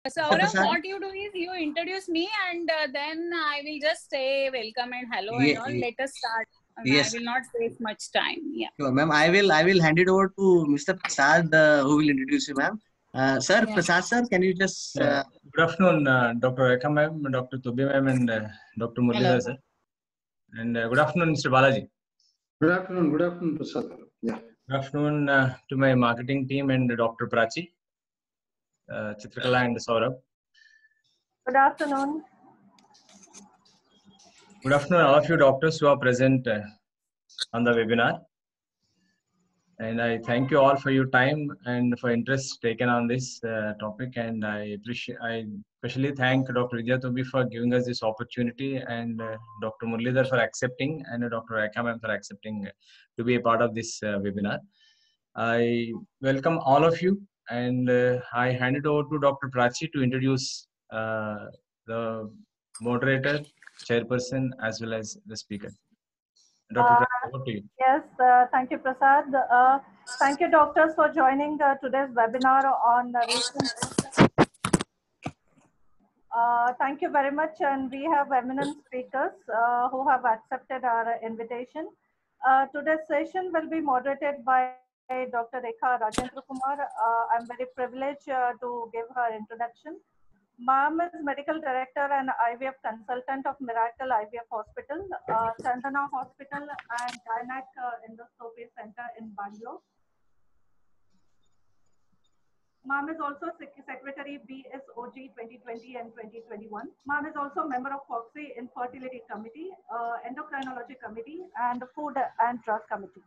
Saurabh, Prasad? what you do is you introduce me and then I will just say welcome and hello and all. Let us start. Yes. I will not waste much time. Yeah. Sure, ma'am. I will hand it over to Mr. Prasad, who will introduce you, ma'am. Sir, Yeah. Prasad sir, can you just... Good afternoon, Dr. Rekha ma'am, Dr. Tobi ma'am, and Dr. Muralidhar sir. And good afternoon, Mr. Balaji. Good afternoon, Prasad. Yeah. Good afternoon to my marketing team and Dr. Prachi, Chitrakala and Saurabh. Good afternoon. Good afternoon, all of you doctors who are present on the webinar. And I thank you all for your time and for interest taken on this topic. And I especially thank Dr. Vidya Tobi for giving us this opportunity, and Dr. Muralidhar for accepting, and Dr. Rekha ma'am for accepting to be a part of this webinar. I welcome all of you, and I hand it over to Dr. Prachi to introduce the moderator, chairperson, as well as the speaker. Dr. Prachi, over to you. Yes, thank you, Prasad. Thank you, doctors, for joining today's webinar on recent. Thank you very much, and we have eminent speakers who have accepted our invitation. Today's session will be moderated by Dr. Rekha Rajendra Kumar. I'm very privileged to give her introduction. Ma'am is Medical Director and IVF Consultant of Miracle IVF Hospital, Chandana Hospital and Gynac Endoscopy Center in Bangalore. Ma'am is also Secretary BSOG 2020 and 2021. Ma'am is also member of FOXI Infertility Committee, Endocrinology Committee, and Food and Drug Committee.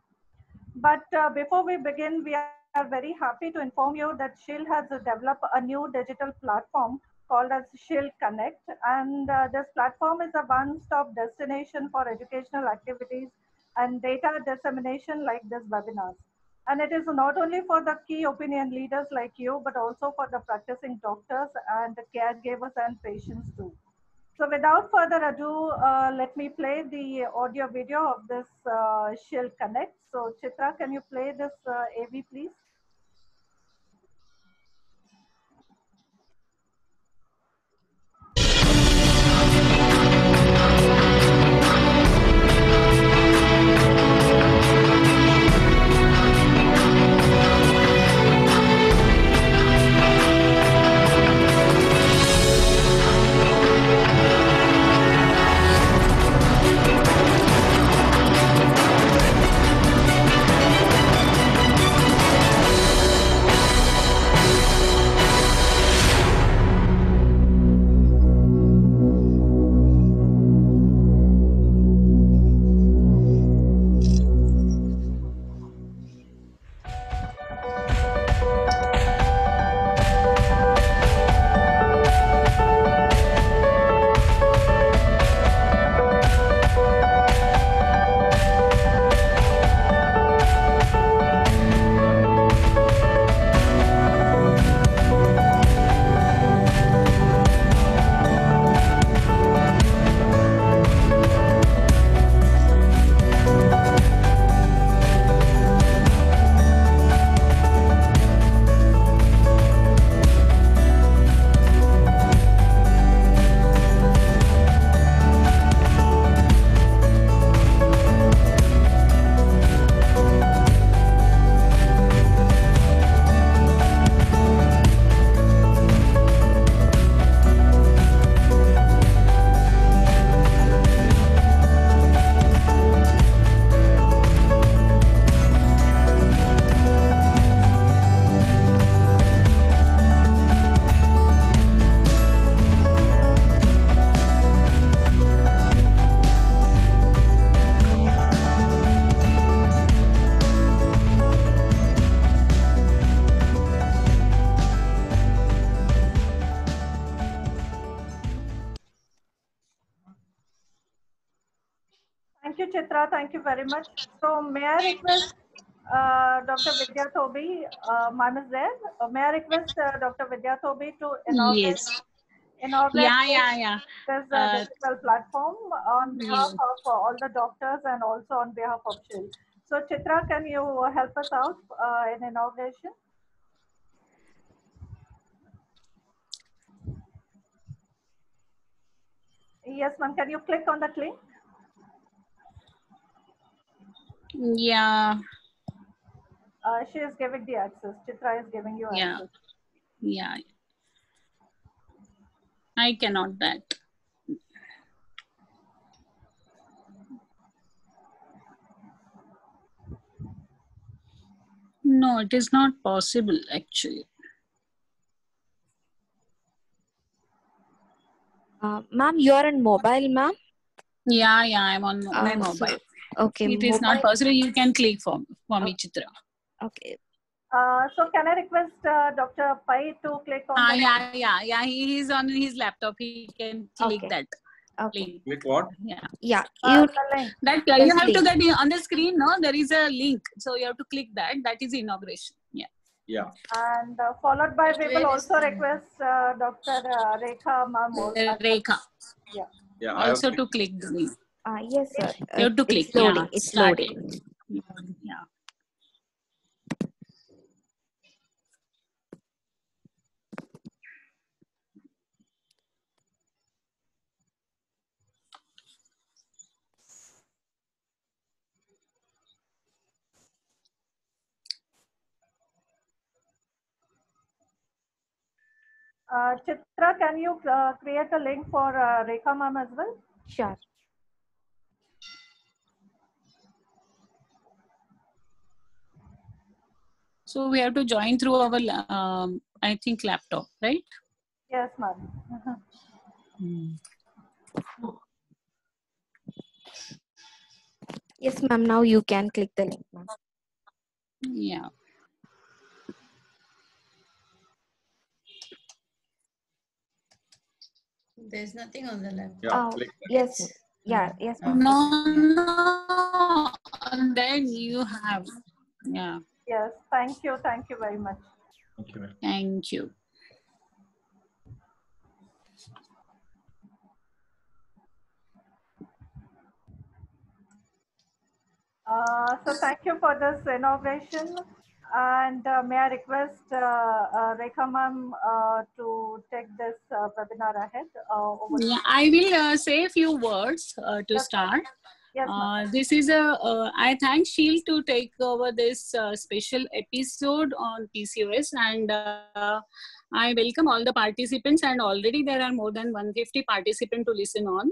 But before we begin, we are very happy to inform you that Shield has developed a new digital platform called as Shield Connect, and this platform is a one-stop destination for educational activities and data dissemination like this webinars. And it is not only for the key opinion leaders like you, but also for the practicing doctors and the caregivers and patients too. So without further ado, let me play the audio video of this Shield Connect. So Chitra, can you play this AV please? Thank you, Chitra. Thank you very much. So may I request Dr. Vidya Tobi, ma'am is there. May I request Dr. Vidya Tobi to inaugurate this digital platform on behalf of all the doctors and also on behalf of Shield. So Chitra, can you help us out in inauguration? Yes, ma'am. Can you click on that link? Yeah. She is giving the access. Chitra is giving you Yeah. access. Yeah. I cannot that. No, it is not possible actually. Ma'am, you are on mobile, ma'am? Yeah, I'm on my So, mobile. okay, It is not mobile. possible. You can click for me, Chitra. Okay. So can I request Dr. Pai to click on the Yeah. He is on his laptop. He can click Okay. that Okay. link. Click what? Yeah. Yeah, you the link? That Yes, you have to link. get on the screen. No, there is a link. So you have to click that. That is inauguration. Yeah. Yeah. And followed by, we will Where also is the- request Dr. Rekha ma'am. Rekha. Yeah. Yeah. I have Also to click the link. yes, sir. You have to click. It's loading. Yeah, It's started. loading. Yeah. Chitra, can you create a link for Rekha ma'am as well? Sure. So we have to join through our, I think, laptop, right? Yes, ma'am. Yes, ma'am. Now you can click the link, ma'am. Yeah. There's nothing on the laptop. Yeah. Click that. Yes. Yeah. Yes, ma'am. No. Then you have. Yeah. Yes. Thank you. Thank you very much. Thank you. Thank you. So thank you for this inauguration, and may I request Rekha ma'am to take this webinar ahead. Over to Yeah, you. I will say a few words to Yes, start. Yes, ma'am. This is I thank Sheil to take over this special episode on PCOS, and I welcome all the participants, and already there are more than 150 participants to listen on.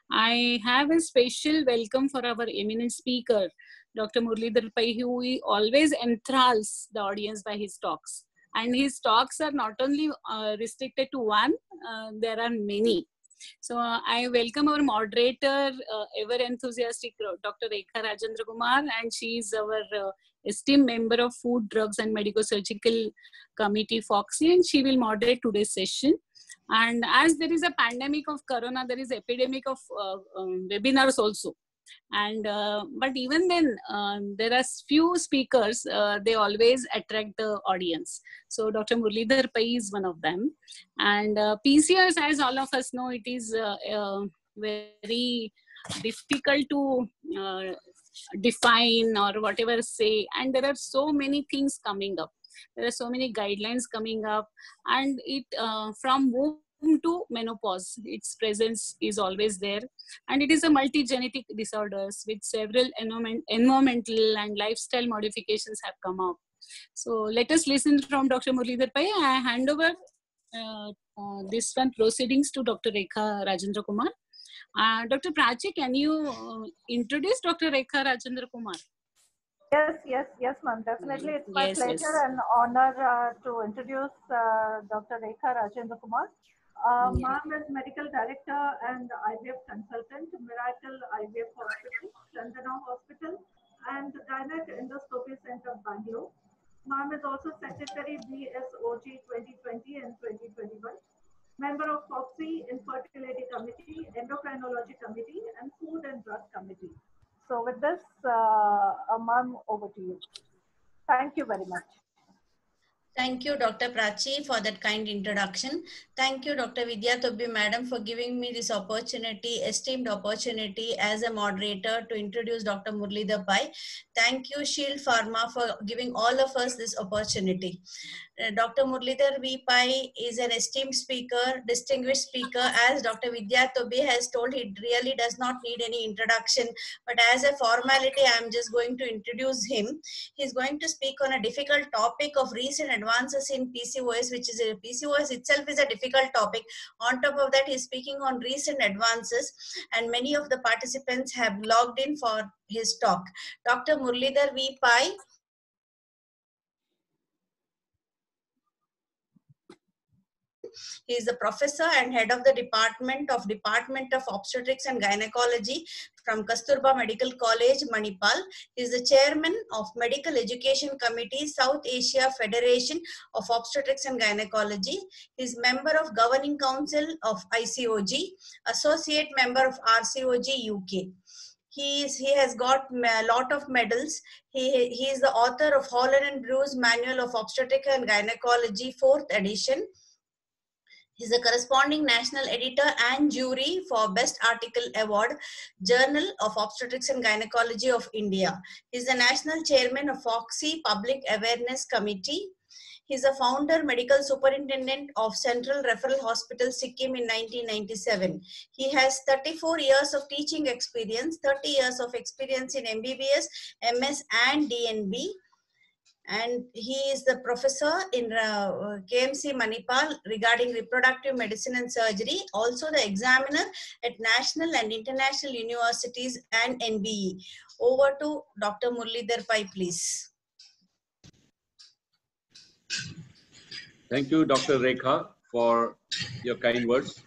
I have a special welcome for our eminent speaker, Dr. Muralidhar Pai, who always enthralls the audience by his talks. And his talks are not only restricted to one, there are many. So I welcome our moderator, ever enthusiastic Dr. Rekha Rajendra Kumar, and she is our esteemed member of Food, Drugs and Medico-Surgical Committee, FOXI, and she will moderate today's session. And as there is a pandemic of corona, there is epidemic of webinars also. And but even then there are few speakers, they always attract the audience. So Dr. Muralidhar Pai is one of them. And PCOS, as all of us know, it is very difficult to define or whatever say, and there are so many things coming up. There are so many guidelines coming up, and it from womb to menopause, its presence is always there. And it is a multi-genetic disorders with several environmental and lifestyle modifications have come up. So let us listen from Dr. Muralidhar Pai. I hand over this one proceedings to Dr. Rekha Rajendra Kumar. Dr. Prachi, can you introduce Dr. Rekha Rajendra Kumar? Yes, ma'am. Definitely, it's my Yes, pleasure yes. and honor to introduce Dr. Rekha Rajendra Kumar. Ma'am is medical director and IVF consultant, Miracle IVF Hospital, Chandana Hospital, and Gynec Endoscopy Center, Bangalore. Ma'am is also secretary BSOG 2020 and 2021, member of FOXI, Infertility Committee, Endocrinology Committee, and Food and Drug Committee. So with this, ma'am, over to you. Thank you very much. Thank you, Dr. Prachi, for that kind introduction. Thank you, Dr. Vidya Tobbi, madam, for giving me this opportunity, esteemed opportunity as a moderator to introduce Dr. Muralidhar Pai. Thank you, Shield Pharma, for giving all of us this opportunity. Dr. Murlidhar V. Pai is an esteemed speaker, distinguished speaker. As Dr. Vidya Tobe has told, he really does not need any introduction. But as a formality, I am just going to introduce him. He's going to speak on a difficult topic of recent advances in PCOS, which is PCOS itself is a difficult topic. On top of that, he's speaking on recent advances, and many of the participants have logged in for his talk. Dr. Murlidhar V. Pai. He is the professor and head of the Department of Obstetrics and Gynecology from Kasturba Medical College, Manipal. He is the chairman of Medical Education Committee, South Asia Federation of Obstetrics and Gynecology. He is member of Governing Council of ICOG, associate member of RCOG UK. He has got a lot of medals. He is the author of Holland and Bruce Manual of Obstetrics and Gynecology, 4th edition. He's a corresponding national editor and jury for Best Article Award, Journal of Obstetrics and Gynecology of India. He's the national chairman of FOXI Public Awareness Committee. He's a founder, medical superintendent of Central Referral Hospital, Sikkim in 1997. He has 34 years of teaching experience, 30 years of experience in MBBS, MS and DNB. And he is the professor in KMC Manipal regarding reproductive medicine and surgery, also the examiner at national and international universities and NBE. Over to Dr. Murlidhar Pai, please. Thank you, Dr. Rekha, for your kind words.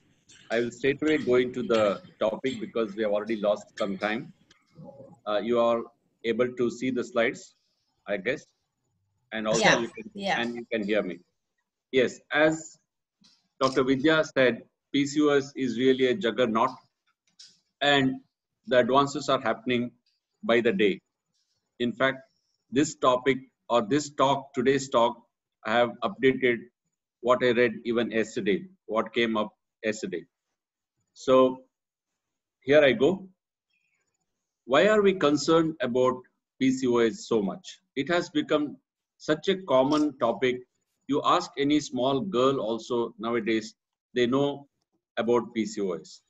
I will straight away go into the topic because we have already lost some time. You are able to see the slides, I guess. And also you can hear me. Yes, as Dr. Vidya said, PCOS is really a juggernaut and the advances are happening by the day. In fact, this topic or this talk, today's talk, I have updated what I read even yesterday, what came up yesterday. So here I go. Why are we concerned about PCOS so much? It has become such a common topic. You ask any small girl also nowadays, they know about PCOS.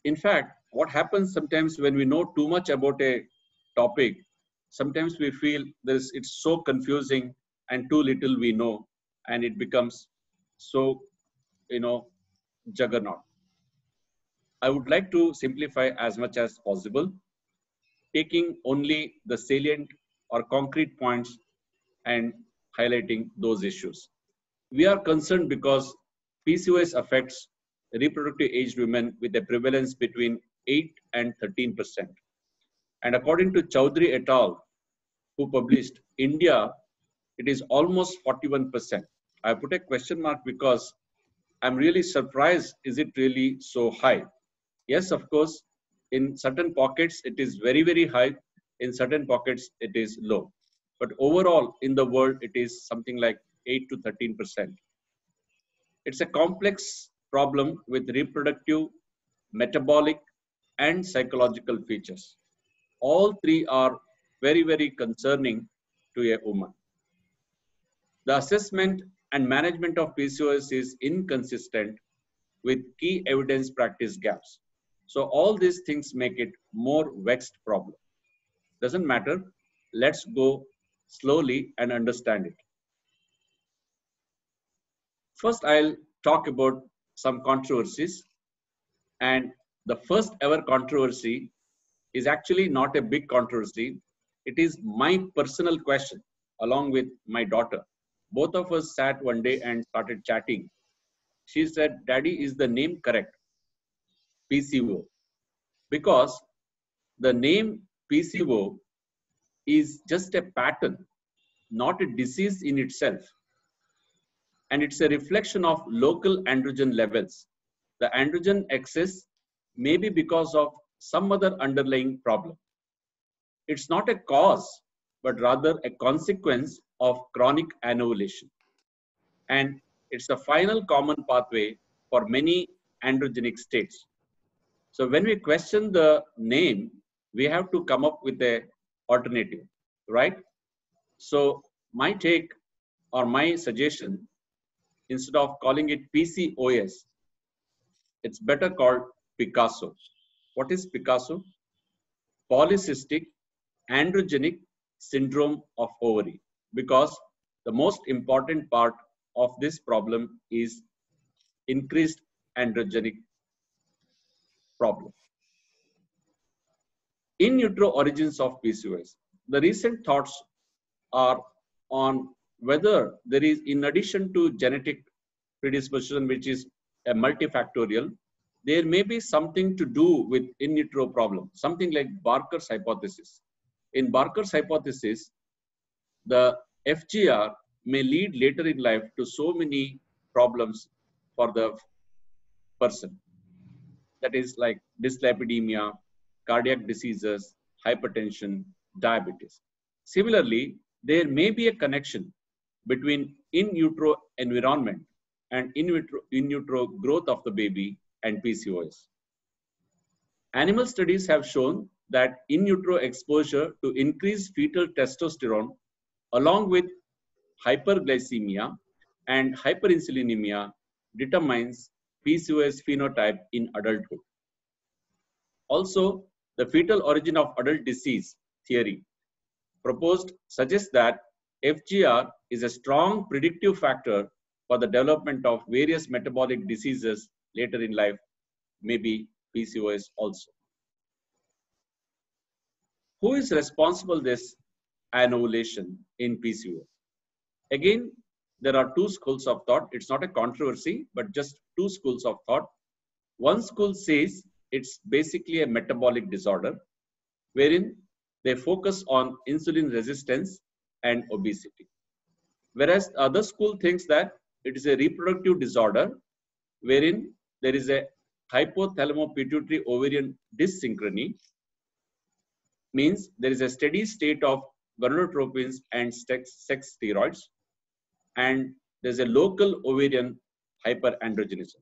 In fact, what happens sometimes when we know too much about a topic, sometimes we feel it's so confusing and too little we know, and it becomes so, juggernaut. I would like to simplify as much as possible, taking only the salient or concrete points and highlighting those issues. We are concerned because PCOS affects reproductive aged women with a prevalence between 8 and 13%. And according to Chowdhury et al., who published India, it is almost 41%. I put a question mark because I'm really surprised, is it really so high? Yes, of course, in certain pockets, it is very, very high. In certain pockets, it is low. But overall, in the world, it is something like 8 to 13%. It's a complex problem with reproductive, metabolic, and psychological features. All three are very, very concerning to a woman. The assessment and management of PCOS is inconsistent with key evidence practice gaps. So all these things make it more vexed problem. Doesn't matter. Let's go slowly and understand it. First, I'll talk about some controversies. And the first ever controversy is actually not a big controversy. It is my personal question along with my daughter. Both of us sat one day and started chatting. She said, "Daddy, is the name correct? PCO." Because the name PCO is just a pattern, not a disease in itself. And it's a reflection of local androgen levels. The androgen excess may be because of some other underlying problem. It's not a cause, but rather a consequence of chronic anovulation. And it's the final common pathway for many androgenic states. So when we question the name, we have to come up with an alternative, right? So my take, or my suggestion, instead of calling it PCOS, it's better called Picasso. What is Picasso? Polycystic androgenic syndrome of ovary, because the most important part of this problem is increased androgenic problem. In utero origins of PCOS, the recent thoughts are on whether there is, in addition to genetic predisposition, which is a multifactorial, there may be something to do with in utero problem, something like Barker's hypothesis. In Barker's hypothesis, the FGR may lead later in life to so many problems for the person. That is like dyslipidemia, cardiac diseases, hypertension, diabetes. Similarly, there may be a connection between in utero environment and in utero growth of the baby and PCOS. Animal studies have shown that in utero exposure to increased fetal testosterone along with hyperglycemia and hyperinsulinemia determines PCOS phenotype in adulthood. Also, the fetal origin of adult disease theory proposed suggests that FGR is a strong predictive factor for the development of various metabolic diseases later in life, maybe PCOS also. Who is responsible for this anovulation in PCOS? Again, there are two schools of thought. It's not a controversy, but just two schools of thought. One school says it's basically a metabolic disorder, wherein they focus on insulin resistance and obesity. Whereas the other school thinks that it is a reproductive disorder, wherein there is a hypothalamo-pituitary ovarian dyssynchrony, means there is a steady state of gonadotropins and sex steroids, and there's a local ovarian hyperandrogenism.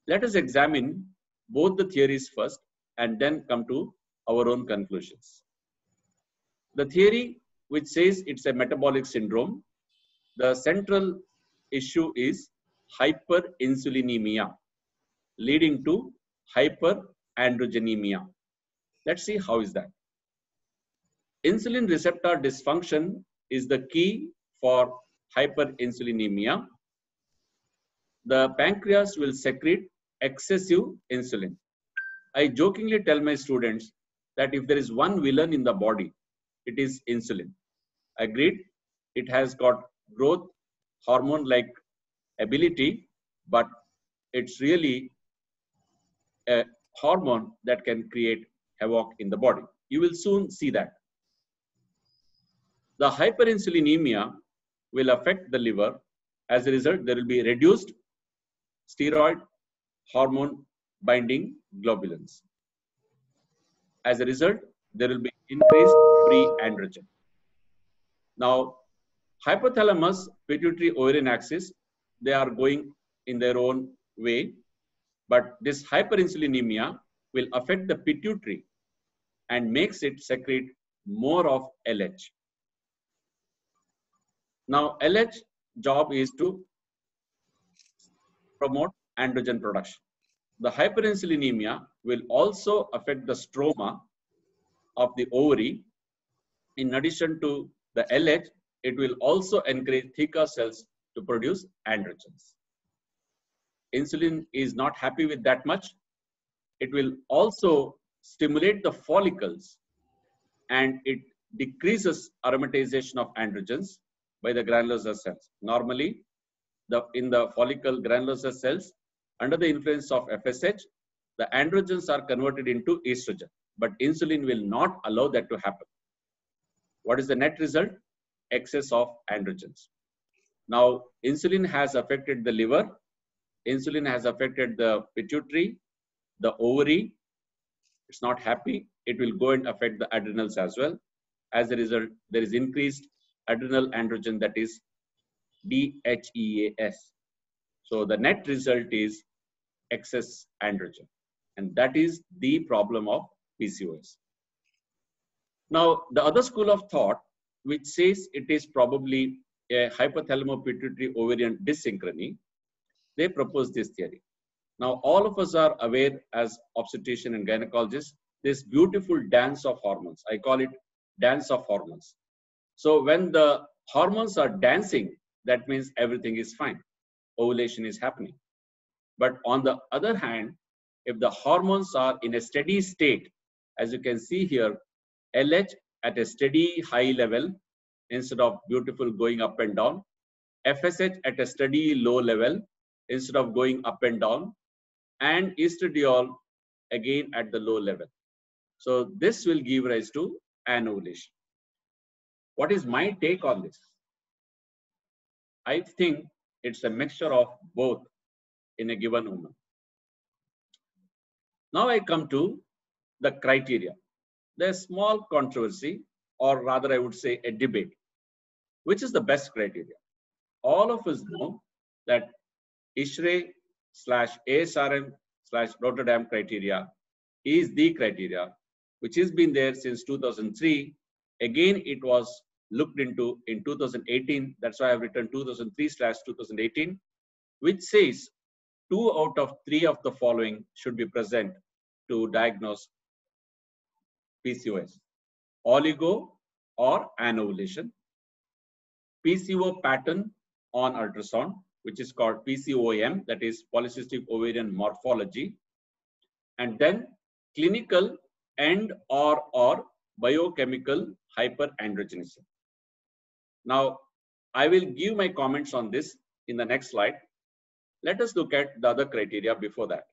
Let us examine both the theories first and then come to our own conclusions. The theory which says it's a metabolic syndrome, the central issue is hyperinsulinemia leading to hyperandrogenemia. Let's see how is that. Insulin receptor dysfunction is the key for hyperinsulinemia. The pancreas will secrete excessive insulin. I jokingly tell my students that if there is one villain in the body, it is insulin. Agreed, it has got growth hormone-like ability, but it's really a hormone that can create havoc in the body. You will soon see that. The hyperinsulinemia will affect the liver. As a result, there will be reduced steroid hormone binding globulins. As a result, there will be increased free androgen. Now, hypothalamus, pituitary ovarian axis, they are going in their own way, but this hyperinsulinemia will affect the pituitary and makes it secrete more of LH. Now, LH job is to promote androgen production. The hyperinsulinemia will also affect the stroma of the ovary. In addition to the LH, it will also encourage theca cells to produce androgens. Insulin is not happy with that much. It will also stimulate the follicles and it decreases aromatization of androgens by the granulosa cells. Normally, in the follicle granulosa cells, under the influence of FSH, the androgens are converted into estrogen, but insulin will not allow that to happen. What is the net result? Excess of androgens. Now, insulin has affected the liver, insulin has affected the pituitary, the ovary. It's not happy. It will go and affect the adrenals as well. As a result, there is increased adrenal androgen, that is DHEAS. So the net result is excess androgen, and that is the problem of PCOS. Now, the other school of thought which says it is probably a hypothalamo-pituitary ovarian dyssynchrony, they proposed this theory. Now, all of us are aware as obstetrician and gynecologists, this beautiful dance of hormones. I call it dance of hormones. So when the hormones are dancing, that means everything is fine. Ovulation is happening. But on the other hand, if the hormones are in a steady state, as you can see here, LH at a steady high level instead of beautiful going up and down, FSH at a steady low level instead of going up and down, and estradiol again at the low level. So this will give rise to anovulation. What is my take on this? I think it's a mixture of both in a given woman. Now I come to the criteria. There's small controversy, or rather I would say a debate. Which is the best criteria? All of us know that ISHRE/ASRM/Rotterdam criteria is the criteria which has been there since 2003. Again, it was looked into in 2018. That's why I've written 2003/2018, which says 2 out of 3 of the following should be present to diagnose PCOS: oligo or anovulation, PCO pattern on ultrasound, which is called PCOM, that is polycystic ovarian morphology, and then clinical and or biochemical hyperandrogenism. Now, I will give my comments on this in the next slide. Let us look at the other criteria before that.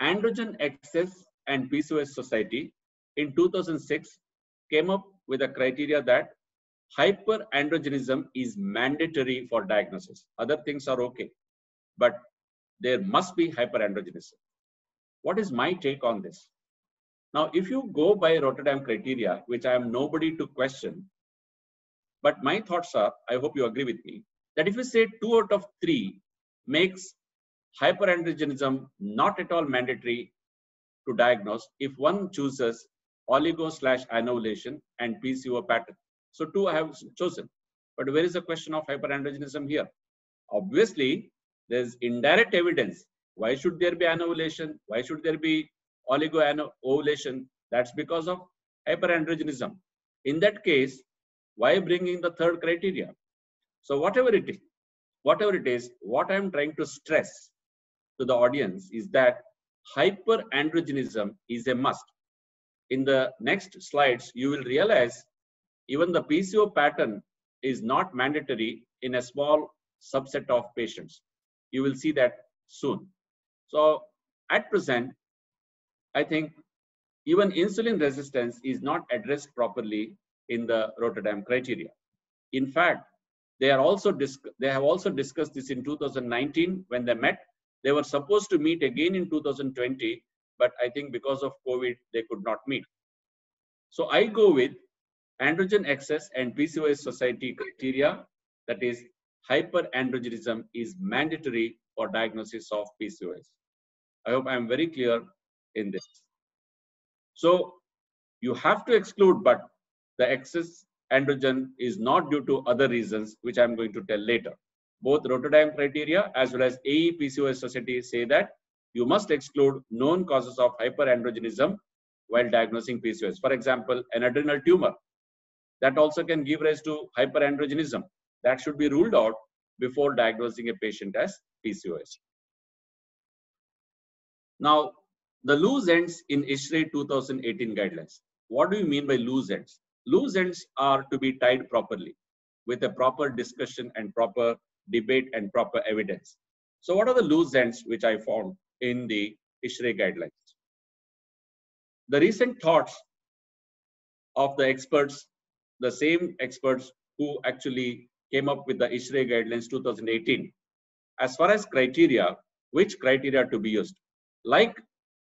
Androgen Access and PCOS Society in 2006 came up with a criteria that hyperandrogenism is mandatory for diagnosis. Other things are okay, but there must be hyperandrogenism. What is my take on this? Now, if you go by Rotterdam criteria, which I am nobody to question, but my thoughts are, I hope you agree with me, that if you say 2 out of 3 makes hyperandrogenism not at all mandatory to diagnose if one chooses oligo/anovulation and PCO pattern. So 2 I have chosen. But where is the question of hyperandrogenism here? Obviously, there's indirect evidence. Why should there be anovulation? Why should there be oligo-ovulation? That's because of hyperandrogenism. In that case, why bringing the third criteria? So whatever it is, what I'm trying to stress to the audience is that hyperandrogenism is a must. In the next slides, you will realize even the PCO pattern is not mandatory in a small subset of patients. You will see that soon. So at present, I think even insulin resistance is not addressed properly in the Rotterdam criteria. In fact, they have also discussed this in 2019 when they met. They were supposed to meet again in 2020, but I think because of COVID, they could not meet. So I go with Androgen Access and PCOS Society criteria, that is hyperandrogenism is mandatory for diagnosis of PCOS. I hope I am very clear in this. So you have to exclude, but the excess androgen is not due to other reasons, which I'm going to tell later. Both Rotterdam criteria as well as AE-PCOS Society say that you must exclude known causes of hyperandrogenism while diagnosing PCOS. For example, an adrenal tumor. That also can give rise to hyperandrogenism. That should be ruled out before diagnosing a patient as PCOS. Now, the loose ends in ISHRE 2018 guidelines. What do you mean by loose ends? Loose ends are to be tied properly with a proper discussion and proper debate and proper evidence. So what are the loose ends which I found in the ISHRE guidelines? The recent thoughts of the experts, the same experts who actually came up with the ISHRE guidelines 2018. As far as criteria, which criteria to be used? Like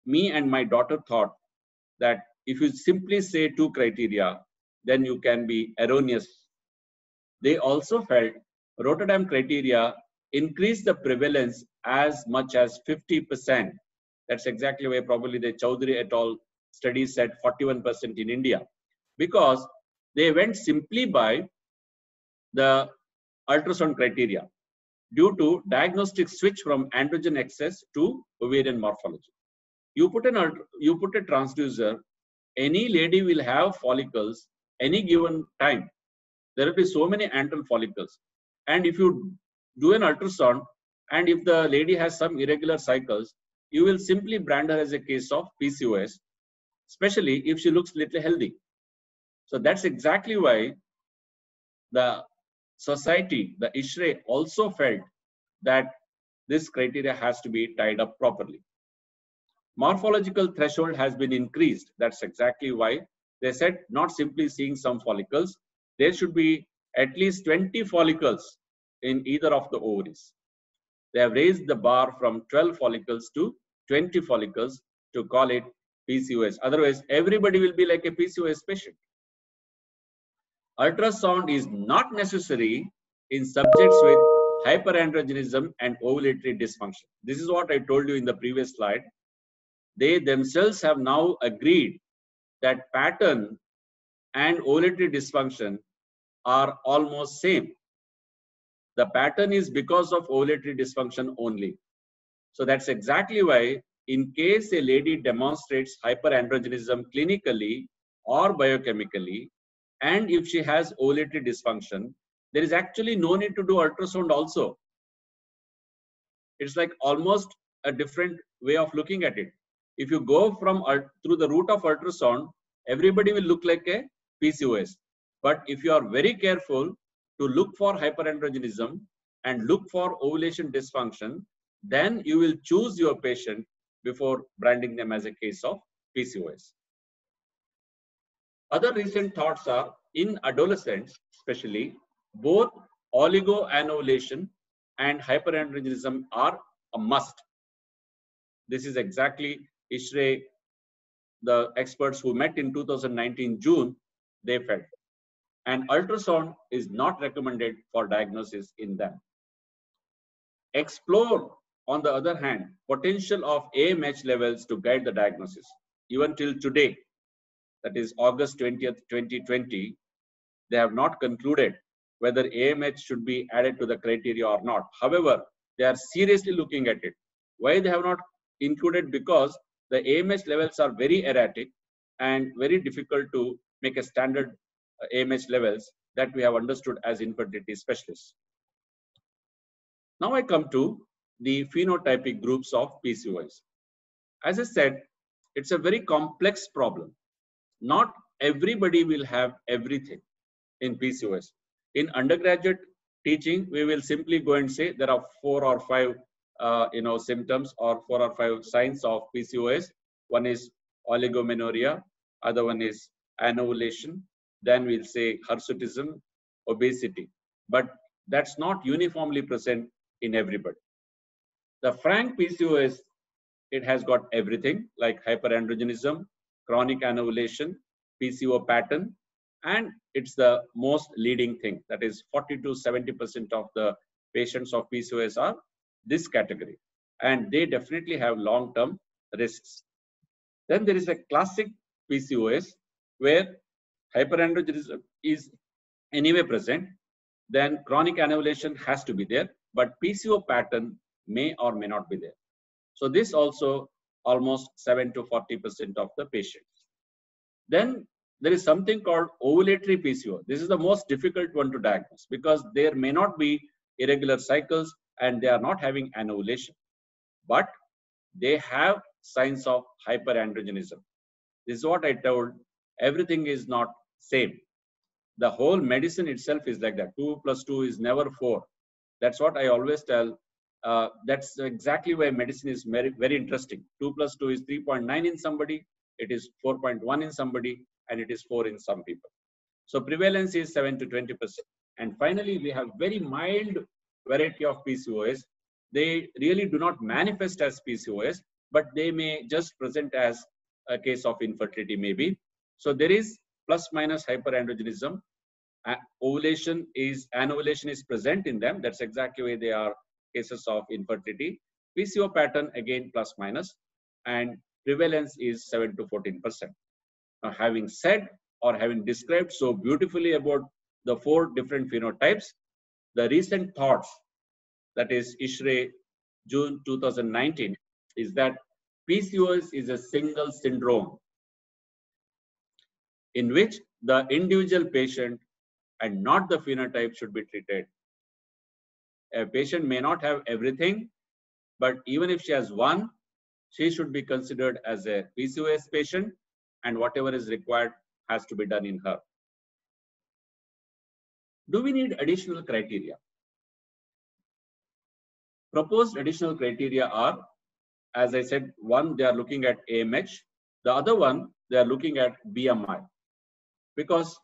me and my daughter thought that if you simply say 2 criteria, then you can be erroneous. They also felt Rotterdam criteria increase the prevalence as much as 50%. That's exactly why probably the Chowdhury et al. Study said 41% in India, because they went simply by the ultrasound criteria due to diagnostic switch from androgen excess to ovarian morphology. You put a transducer, any lady will have follicles any given time. There will be so many antral follicles. And if you do an ultrasound, and if the lady has some irregular cycles, you will simply brand her as a case of PCOS, especially if she looks little healthy. So that's exactly why the society, the ISHRE, also felt that this criteria has to be tied up properly. Morphological threshold has been increased. That's exactly why they said not simply seeing some follicles, there should be at least 20 follicles in either of the ovaries. They have raised the bar from 12 follicles to 20 follicles to call it PCOS. Otherwise, everybody will be like a PCOS patient. Ultrasound is not necessary in subjects with hyperandrogenism and ovulatory dysfunction. This is what I told you in the previous slide. They themselves have now agreed that pattern and ovulatory dysfunction are almost same. The pattern is because of ovulatory dysfunction only. So that's exactly why in case a lady demonstrates hyperandrogenism clinically or biochemically, and if she has ovulatory dysfunction, there is actually no need to do ultrasound also. It's like almost a different way of looking at it. If you go from through the route of ultrasound, everybody will look like a PCOS. But if you are very careful to look for hyperandrogenism and look for ovulation dysfunction, then you will choose your patient before branding them as a case of PCOS. Other recent thoughts are in adolescents, especially, both oligoanovulation and hyperandrogenism are a must. This is exactly ISHRE, the experts who met in 2019 June, they felt. And ultrasound is not recommended for diagnosis in them. Explore, on the other hand, potential of AMH levels to guide the diagnosis. Even till today, that is August 20th, 2020, they have not concluded whether AMH should be added to the criteria or not. However, they are seriously looking at it. Why they have not included? Because the AMH levels are very erratic and very difficult to make a standard AMH levels that we have understood as infertility specialists. Now I come to the phenotypic groups of PCOS. As I said, it's a very complex problem. Not everybody will have everything in PCOS. In undergraduate teaching, we will simply go and say there are 4 or 5 symptoms or 4 or 5 signs of PCOS. One is oligomenorrhea, other one is anovulation, then we'll say hirsutism, obesity. But that's not uniformly present in everybody. The frank PCOS, it has got everything like hyperandrogenism, chronic anovulation, PCO pattern, and it's the most leading thing. That is 40 to 70% of the patients of PCOS are this category, and they definitely have long-term risks. Then there is a classic PCOS where hyperandrogenism is anyway present, then chronic anovulation has to be there, but PCO pattern may or may not be there. So this also almost 7 to 40% of the patients. Then there is something called ovulatory PCO. This is the most difficult one to diagnose because there may not be irregular cycles and they are not having anovulation, but they have signs of hyperandrogenism. This is what I told, everything is not same. The whole medicine itself is like that. 2 plus 2 is never 4. That's what I always tell. That's exactly why medicine is very, very interesting. 2 plus 2 is 3.9 in somebody, it is 4.1 in somebody, and it is 4 in some people. So prevalence is 7 to 20%. And finally, we have very mild variety of PCOS. They really do not manifest as PCOS, but they may just present as a case of infertility maybe. So there is plus minus hyperandrogenism. Anovulation is present in them. That's exactly why they are cases of infertility. PCO pattern again plus minus, and prevalence is 7 to 14%. Now, having said or having described so beautifully about the 4 different phenotypes, The recent thoughts, that is ISHRE June 2019, is that PCOS is a single syndrome in which the individual patient and not the phenotype should be treated. A patient may not have everything, but even if she has one, she should be considered as a PCOS patient, and whatever is required has to be done in her. Do we need additional criteria? Proposed additional criteria are, as I said, one, they are looking at AMH. The other one, they are looking at BMI, because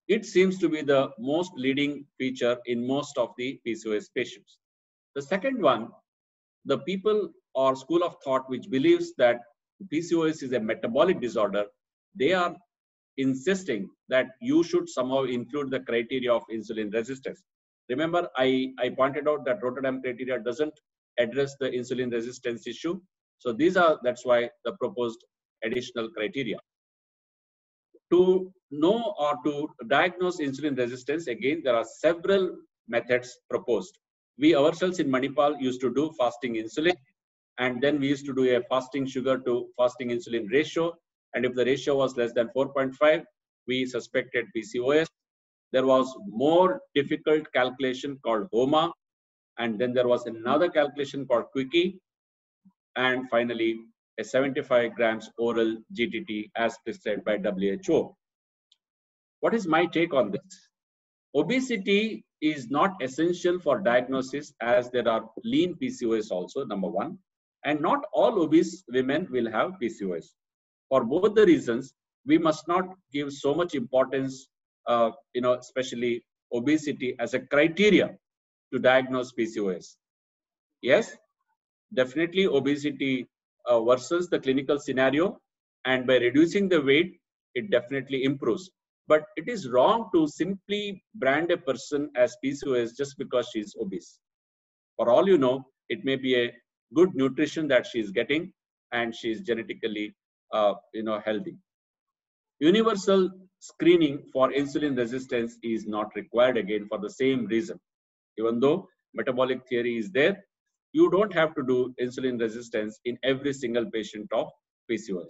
it seems to be the most leading feature in most of the PCOS patients. The second one, the people or school of thought which believes that PCOS is a metabolic disorder, they are insisting that you should somehow include the criteria of insulin resistance. Remember, I pointed out that Rotterdam criteria doesn't address the insulin resistance issue. So that's why the proposed additional criteria. To know or to diagnose insulin resistance, again, there are several methods proposed. We ourselves in Manipal used to do fasting insulin, and then we used to do a fasting sugar to fasting insulin ratio. And if the ratio was less than 4.5, we suspected PCOS. There was more difficult calculation called HOMA, and then there was another calculation called Quickie, and finally a 75 grams oral GTT as prescribed by WHO. What is my take on this? Obesity is not essential for diagnosis, as there are lean PCOS also, number one, and not all obese women will have PCOS. For both the reasons, we must not give so much importance, especially obesity as a criteria to diagnose PCOS. Yes, definitely obesity worsens the clinical scenario, and by reducing the weight, it definitely improves. But it is wrong to simply brand a person as PCOS just because she is obese. For all you know, it may be a good nutrition that she is getting, and she is genetically healthy. Universal screening for insulin resistance is not required, again for the same reason. Even though metabolic theory is there, you don't have to do insulin resistance in every single patient of PCOS.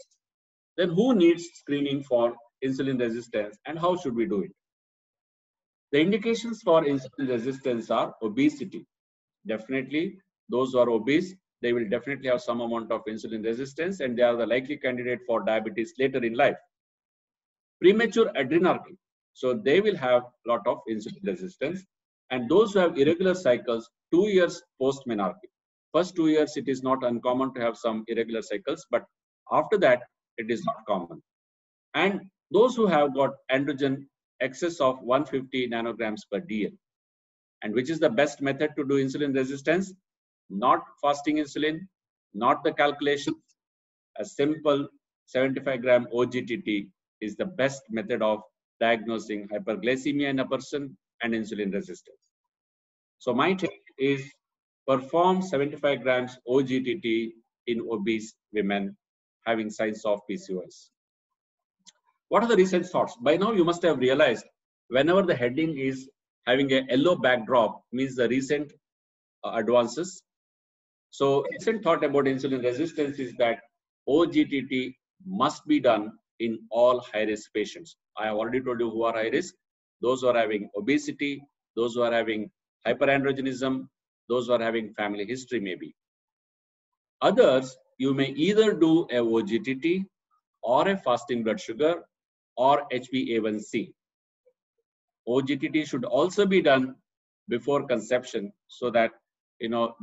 Then who needs screening for insulin resistance, and how should we do it? The indications for insulin resistance are obesity. Definitely, those who are obese, they will definitely have some amount of insulin resistance, and they are the likely candidate for diabetes later in life. Premature adrenarche, so they will have a lot of insulin resistance. And those who have irregular cycles 2 years post-menarche. First 2 years, it is not uncommon to have some irregular cycles, but after that, it is not common. And those who have got androgen excess of 150 nanograms per dl. And which is the best method to do insulin resistance? Not fasting insulin, not the calculation. A simple 75 gram OGTT is the best method of diagnosing hyperglycemia in a person and insulin resistance. So my take is perform 75 grams OGTT in obese women having signs of PCOS. What are the recent thoughts? By now you must have realized whenever the heading is having a yellow backdrop means the recent advances. So recent thought about insulin resistance is that OGTT must be done in all high-risk patients. I have already told you who are high risk. Those who are having obesity, those who are having hyperandrogenism, those who are having family history maybe. Others, you may either do a OGTT or a fasting blood sugar or HbA1c. OGTT should also be done before conception so that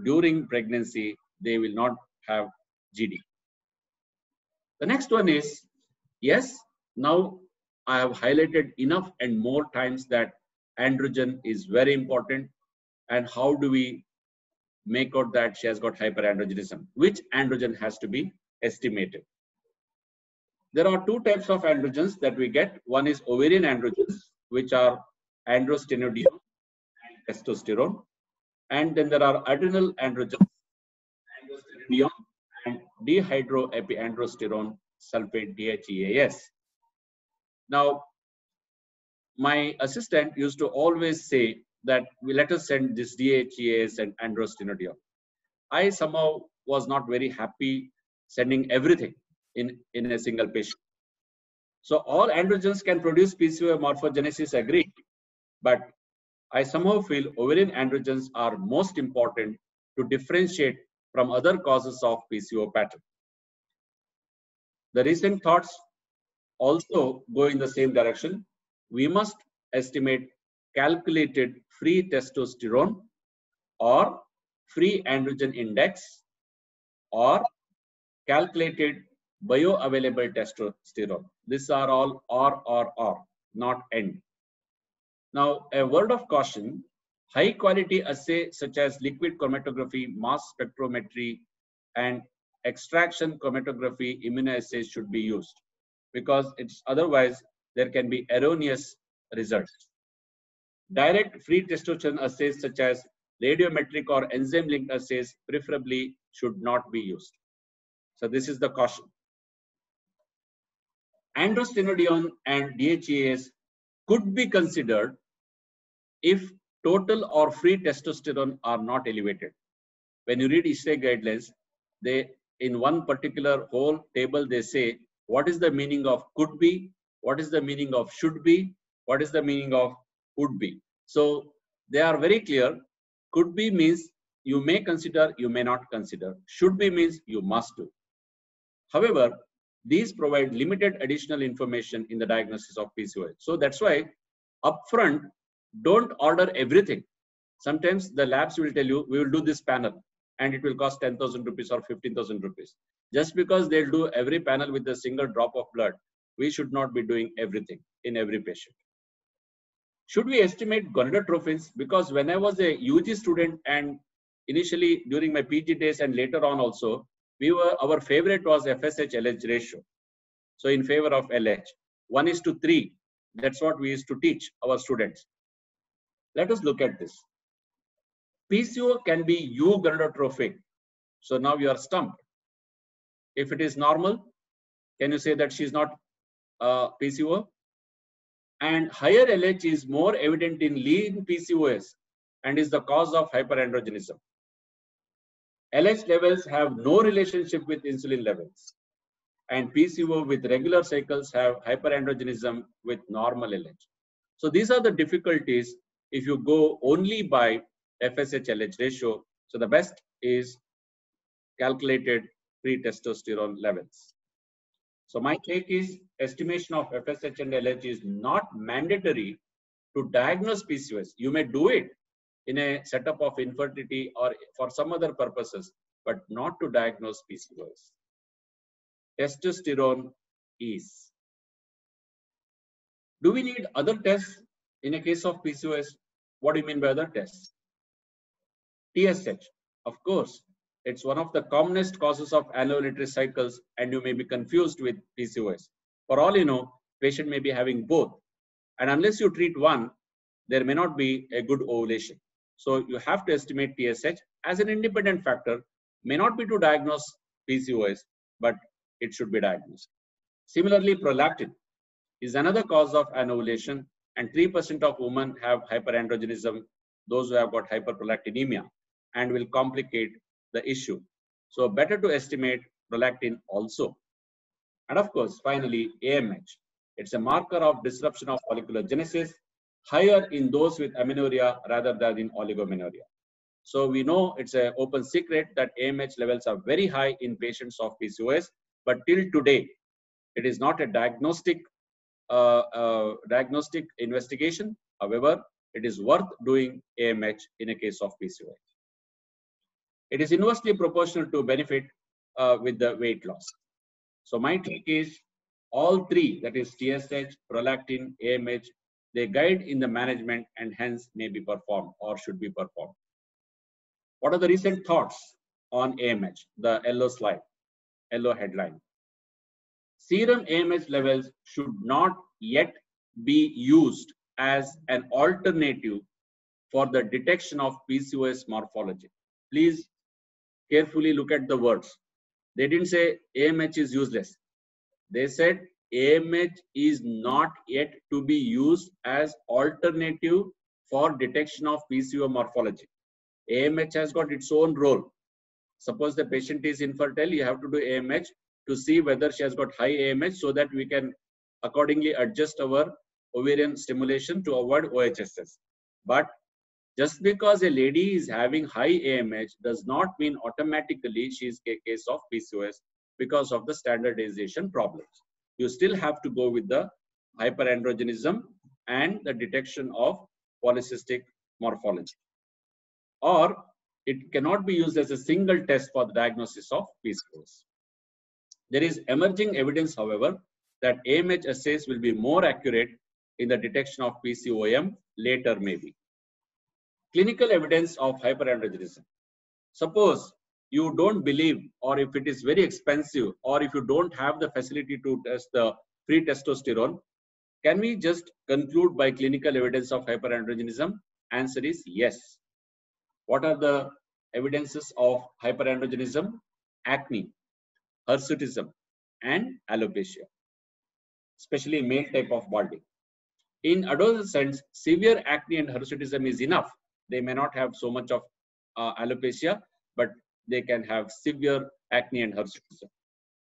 during pregnancy they will not have GD. The next one is, yes, now I have highlighted enough and more times that androgen is very important, and how do we make out that she has got hyperandrogenism? Which androgen has to be estimated? There are two types of androgens that we get. One is ovarian androgens, which are androstenedione and testosterone. And then there are adrenal androgens, androstenedione and dehydroepiandrosterone sulfate, DHEAS. Now, my assistant used to always say that let us send this DHEAS and androstenedione. I somehow was not very happy sending everything in a single patient. So all androgens can produce PCOS morphogenesis, agreed, but I somehow feel ovarian androgens are most important to differentiate from other causes of PCO pattern. The recent thoughts also go in the same direction. We must estimate calculated free testosterone or free androgen index or calculated bioavailable testosterone. These are all or, not and. Now, a word of caution, high quality assay such as liquid chromatography, mass spectrometry, and extraction chromatography immunoassays should be used, because it's otherwise there can be erroneous results. Direct free testosterone assays such as radiometric or enzyme linked assays preferably should not be used. So this is the caution. Androstenedione and DHEAS could be considered if total or free testosterone are not elevated. When you read ISHRAE guidelines, they in one particular whole table they say what is the meaning of could be, what is the meaning of should be, what is the meaning of would be. So they are very clear. Could be means you may consider, you may not consider. Should be means you must do. However, these provide limited additional information in the diagnosis of PCOS. So that's why upfront, don't order everything. Sometimes the labs will tell you, we will do this panel and it will cost 10,000 rupees or 15,000 rupees. Just because they'll do every panel with a single drop of blood, we should not be doing everything in every patient. Should we estimate gonadotrophins? Because when I was a UG student and initially during my PG days and later on also, our favorite was FSH-LH ratio. So in favor of LH, 1:3. That's what we used to teach our students. Let us look at this. PCO can be eugonadotrophic. So now you are stumped. If it is normal, can you say that she's not PCO? And higher LH is more evident in lean PCOS and is the cause of hyperandrogenism. LH levels have no relationship with insulin levels. And PCO with regular cycles have hyperandrogenism with normal LH. So these are the difficulties if you go only by FSH-LH ratio. So the best is calculated free testosterone levels. So my take is estimation of FSH and LH is not mandatory to diagnose PCOS. You may do it in a setup of infertility or for some other purposes, but not to diagnose PCOS. Testosterone is. Do we need other tests in a case of PCOS? What do you mean by other tests? TSH, of course, it's one of the commonest causes of anovulatory cycles and you may be confused with PCOS. For all you know, patient may be having both. And unless you treat one, there may not be a good ovulation. So you have to estimate TSH as an independent factor, may not be to diagnose PCOS, but it should be diagnosed. Similarly, prolactin is another cause of anovulation and 3% of women have hyperandrogenism, those who have got hyperprolactinemia, and will complicate the issue. So better to estimate prolactin also. And of course, finally, AMH. It's a marker of disruption of follicular genesis, higher in those with amenorrhea rather than in oligomenorrhea. So we know it's an open secret that AMH levels are very high in patients of PCOS, but till today, it is not a diagnostic investigation. However, it is worth doing AMH in a case of PCOS. It is inversely proportional to benefit with the weight loss. So my take is all three, that is TSH, prolactin, AMH, they guide in the management and hence may be performed or should be performed. What are the recent thoughts on AMH? The yellow slide, yellow headline. Serum AMH levels should not yet be used as an alternative for the detection of PCOS morphology. Please carefully look at the words. They didn't say AMH is useless. They said AMH is not yet to be used as alternative for detection of PCO morphology. AMH has got its own role. Suppose the patient is infertile, you have to do AMH to see whether she has got high AMH so that we can accordingly adjust our ovarian stimulation to avoid OHSS. But just because a lady is having high AMH does not mean automatically she is a case of PCOS because of the standardization problems. You still have to go with the hyperandrogenism and the detection of polycystic morphology. Or it cannot be used as a single test for the diagnosis of PCOS. There is emerging evidence, however, that AMH assays will be more accurate in the detection of PCOM later maybe. Clinical evidence of hyperandrogenism. Suppose you don't believe, or if it is very expensive, or if you don't have the facility to test the free testosterone, can we just conclude by clinical evidence of hyperandrogenism? Answer is yes. What are the evidences of hyperandrogenism? Acne, hirsutism, and alopecia, especially male type of balding. In adolescents, severe acne and hirsutism is enough. They may not have so much of alopecia, but they can have severe acne and hirsutism.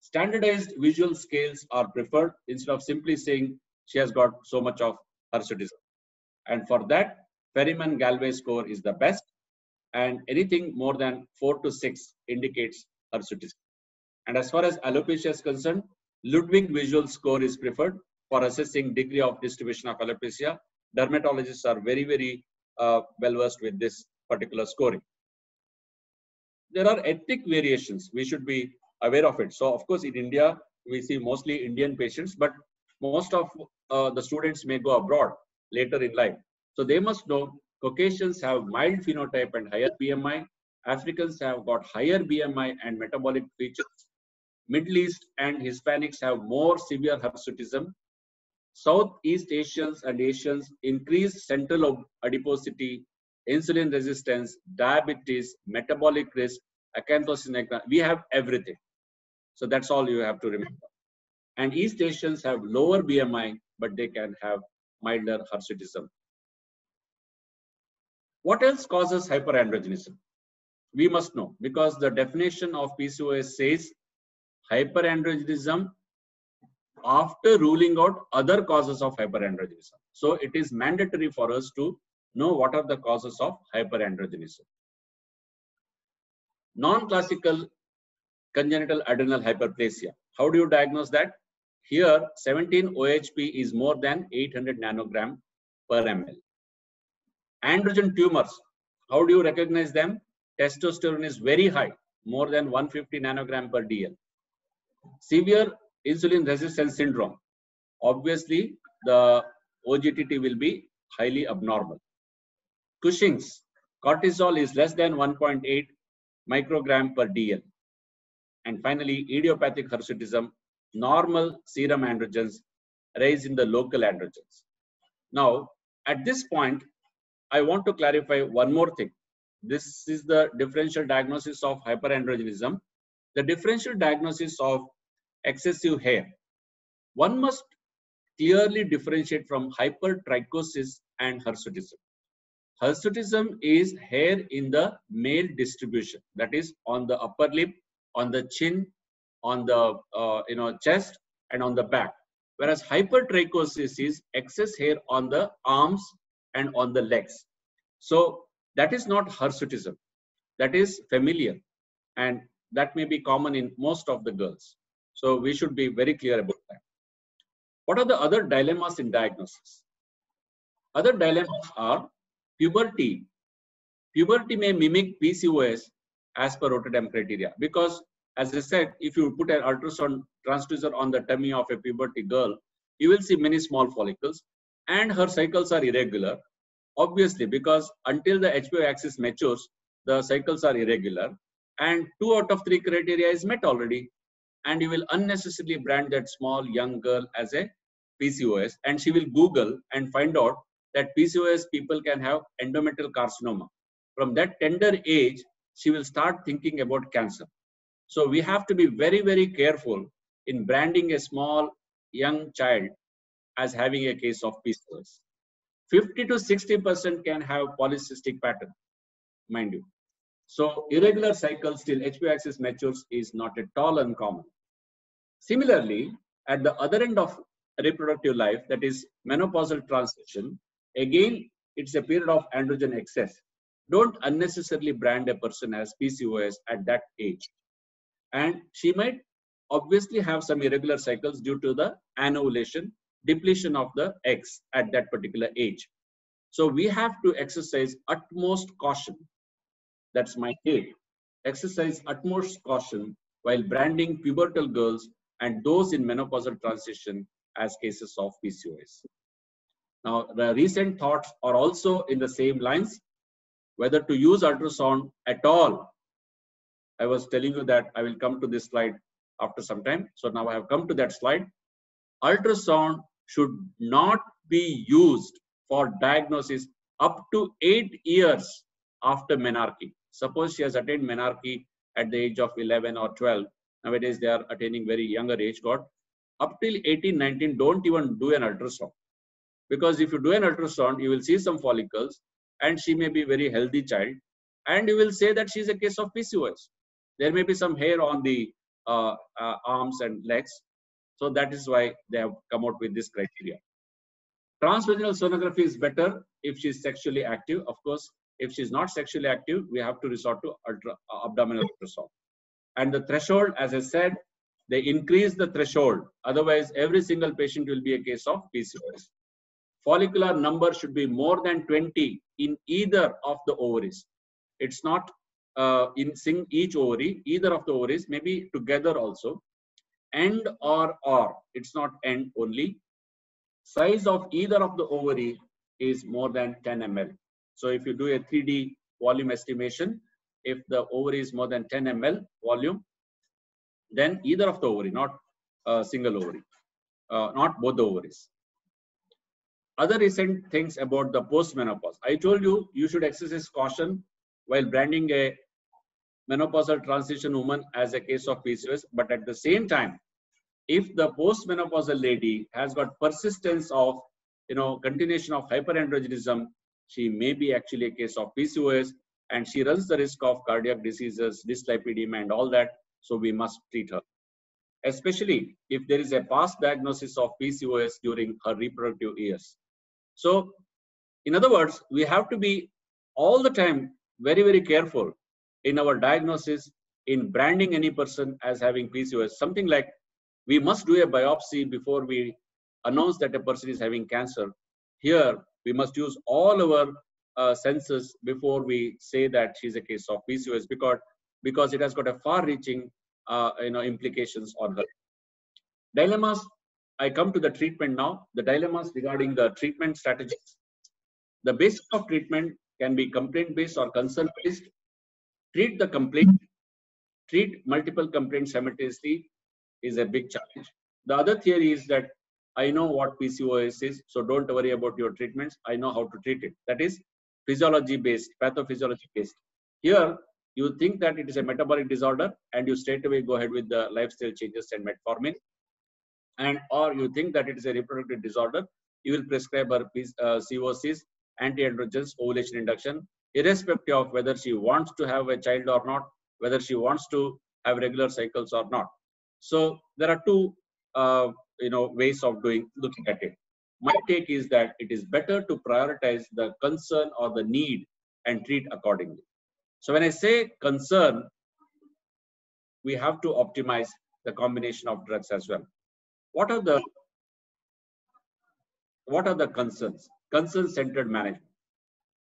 Standardized visual scales are preferred instead of simply saying she has got so much of hirsutism. And for that, Ferryman-Galway score is the best, and anything more than 4 to 6 indicates hirsutism. And as far as alopecia is concerned, Ludwig visual score is preferred for assessing degree of distribution of alopecia. Dermatologists are very, very well versed with this particular scoring. There are ethnic variations. We should be aware of it. So, of course, in India, we see mostly Indian patients, but most of the students may go abroad later in life. So, they must know Caucasians have mild phenotype and higher BMI. Africans have got higher BMI and metabolic features. Middle East and Hispanics have more severe hirsutism. Southeast Asians and Asians increase central adiposity, insulin resistance, diabetes, metabolic risk, acanthosis. We have everything. So that's all you have to remember. And East Asians have lower BMI, but they can have milder hirsutism. What else causes hyperandrogenism? We must know, because the definition of PCOS says hyperandrogenism after ruling out other causes of hyperandrogenism. So it is mandatory for us to know what are the causes of hyperandrogenism. Non-classical congenital adrenal hyperplasia. How do you diagnose that? Here, 17 OHP is more than 800 nanogram per ml. Androgen tumors. How do you recognize them? Testosterone is very high, more than 150 nanogram per DL. Severe insulin resistance syndrome. Obviously, the OGTT will be highly abnormal. Cushing's. Cortisol is less than 1.8 microgram per DL. And finally, idiopathic hirsutism. Normal serum androgens rise in the local androgens. Now, at this point, I want to clarify one more thing. This is the differential diagnosis of hyperandrogenism. The differential diagnosis of excessive hair. One must clearly differentiate from hypertrichosis and hirsutism. Hirsutism is hair in the male distribution, that is on the upper lip, on the chin, on the chest, and on the back. Whereas hypertrichosis is excess hair on the arms and on the legs. So that is not hirsutism. That is familial, and that may be common in most of the girls. So we should be very clear about that. What are the other dilemmas in diagnosis? Other dilemmas are puberty. Puberty may mimic PCOS as per Rotterdam criteria, because as I said, if you put an ultrasound transducer on the tummy of a puberty girl, you will see many small follicles, and her cycles are irregular. Obviously, because until the HPO axis matures, the cycles are irregular, and 2 out of 3 criteria is met already. And you will unnecessarily brand that small young girl as a PCOS, and she will Google and find out that PCOS people can have endometrial carcinoma. From that tender age, she will start thinking about cancer. So we have to be very, very careful in branding a small young child as having a case of PCOS. 50 to 60% can have polycystic pattern, mind you. So irregular cycles till HPO axis matures is not at all uncommon. Similarly, at the other end of reproductive life, that is menopausal transition, again, it's a period of androgen excess. Don't unnecessarily brand a person as PCOS at that age. And she might obviously have some irregular cycles due to the anovulation, depletion of the eggs at that particular age. So we have to exercise utmost caution. That's my take. Exercise utmost caution while branding pubertal girls and those in menopausal transition as cases of PCOS. Now, the recent thoughts are also in the same lines, whether to use ultrasound at all. I was telling you that I will come to this slide after some time. So now I have come to that slide. Ultrasound should not be used for diagnosis up to 8 years after menarche. Suppose she has attained menarche at the age of 11 or 12. Nowadays, they are attaining very younger age. God, up till 18, 19, don't even do an ultrasound. Because if you do an ultrasound, you will see some follicles and she may be a very healthy child. And you will say that she is a case of PCOS. There may be some hair on the arms and legs. So that is why they have come out with this criteria. Transvaginal sonography is better if she is sexually active. Of course, if she is not sexually active, we have to resort to abdominal ultrasound. And the threshold, as I said, they increase the threshold. Otherwise, every single patient will be a case of PCOS. Follicular number should be more than 20 in either of the ovaries. It's not in each ovary, either of the ovaries, maybe together also. End or, it's not end only. Size of either of the ovary is more than 10 ml. So if you do a 3D volume estimation, if the ovary is more than 10 ml volume, then either of the ovary, not a single ovary, not both the ovaries. Other recent things about the post-menopause. I told you, you should exercise caution while branding a menopausal transition woman as a case of PCOS. But at the same time, if the post-menopausal lady has got persistence of, continuation of hyperandrogenism, she may be actually a case of PCOS, and she runs the risk of cardiac diseases, dyslipidemia, and all that. So we must treat her, especially if there is a past diagnosis of PCOS during her reproductive years. So, in other words, we have to be all the time very, very careful in our diagnosis, in branding any person as having PCOS. Something like we must do a biopsy before we announce that a person is having cancer. Here, we must use all our senses before we say that she's a case of PCOS, because it has got a far-reaching implications on her. Dilemmas. I come to the treatment now. The dilemmas regarding the treatment strategies. The basis of treatment can be complaint-based or concern-based. Treat the complaint. Treat multiple complaints simultaneously is a big challenge. The other theory is that I know what PCOS is, so don't worry about your treatments. I know how to treat it. That is physiology-based, pathophysiology-based. Here, you think that it is a metabolic disorder and you straight away go ahead with the lifestyle changes and metformin. Or you think that it is a reproductive disorder, you will prescribe her COCs, anti-androgens, ovulation induction, irrespective of whether she wants to have a child or not, whether she wants to have regular cycles or not. So there are two ways of looking at it. My take is that it is better to prioritize the concern or the need and treat accordingly. So when I say concern, we have to optimize the combination of drugs as well. What are the concerns? Concern-centered management.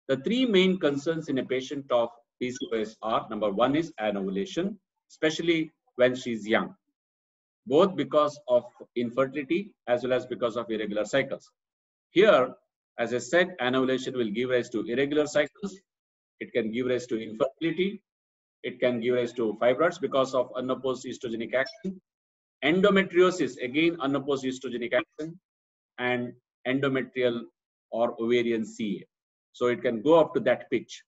The three main concerns in a patient of PCOS are: number one is anovulation, especially when she's young, both because of infertility as well as because of irregular cycles. Here, as I said, anovulation will give rise to irregular cycles. It can give rise to infertility. It can give rise to fibroids because of unopposed estrogenic action. Endometriosis, again, unopposed estrogenic action, and endometrial or ovarian CA. So it can go up to that pitch.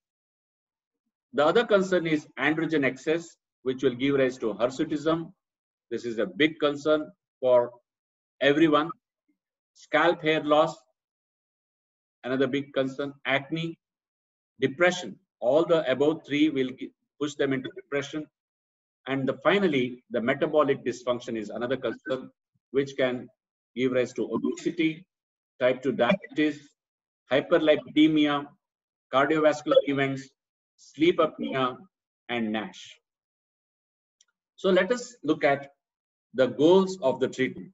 The other concern is androgen excess, which will give rise to hirsutism. This is a big concern for everyone. Scalp hair loss, another big concern. Acne, depression. All the above three will push them into depression. And finally, the metabolic dysfunction is another concern, which can give rise to obesity, type 2 diabetes, hyperlipidemia, cardiovascular events, sleep apnea, and NASH. So let us look at the goals of the treatment.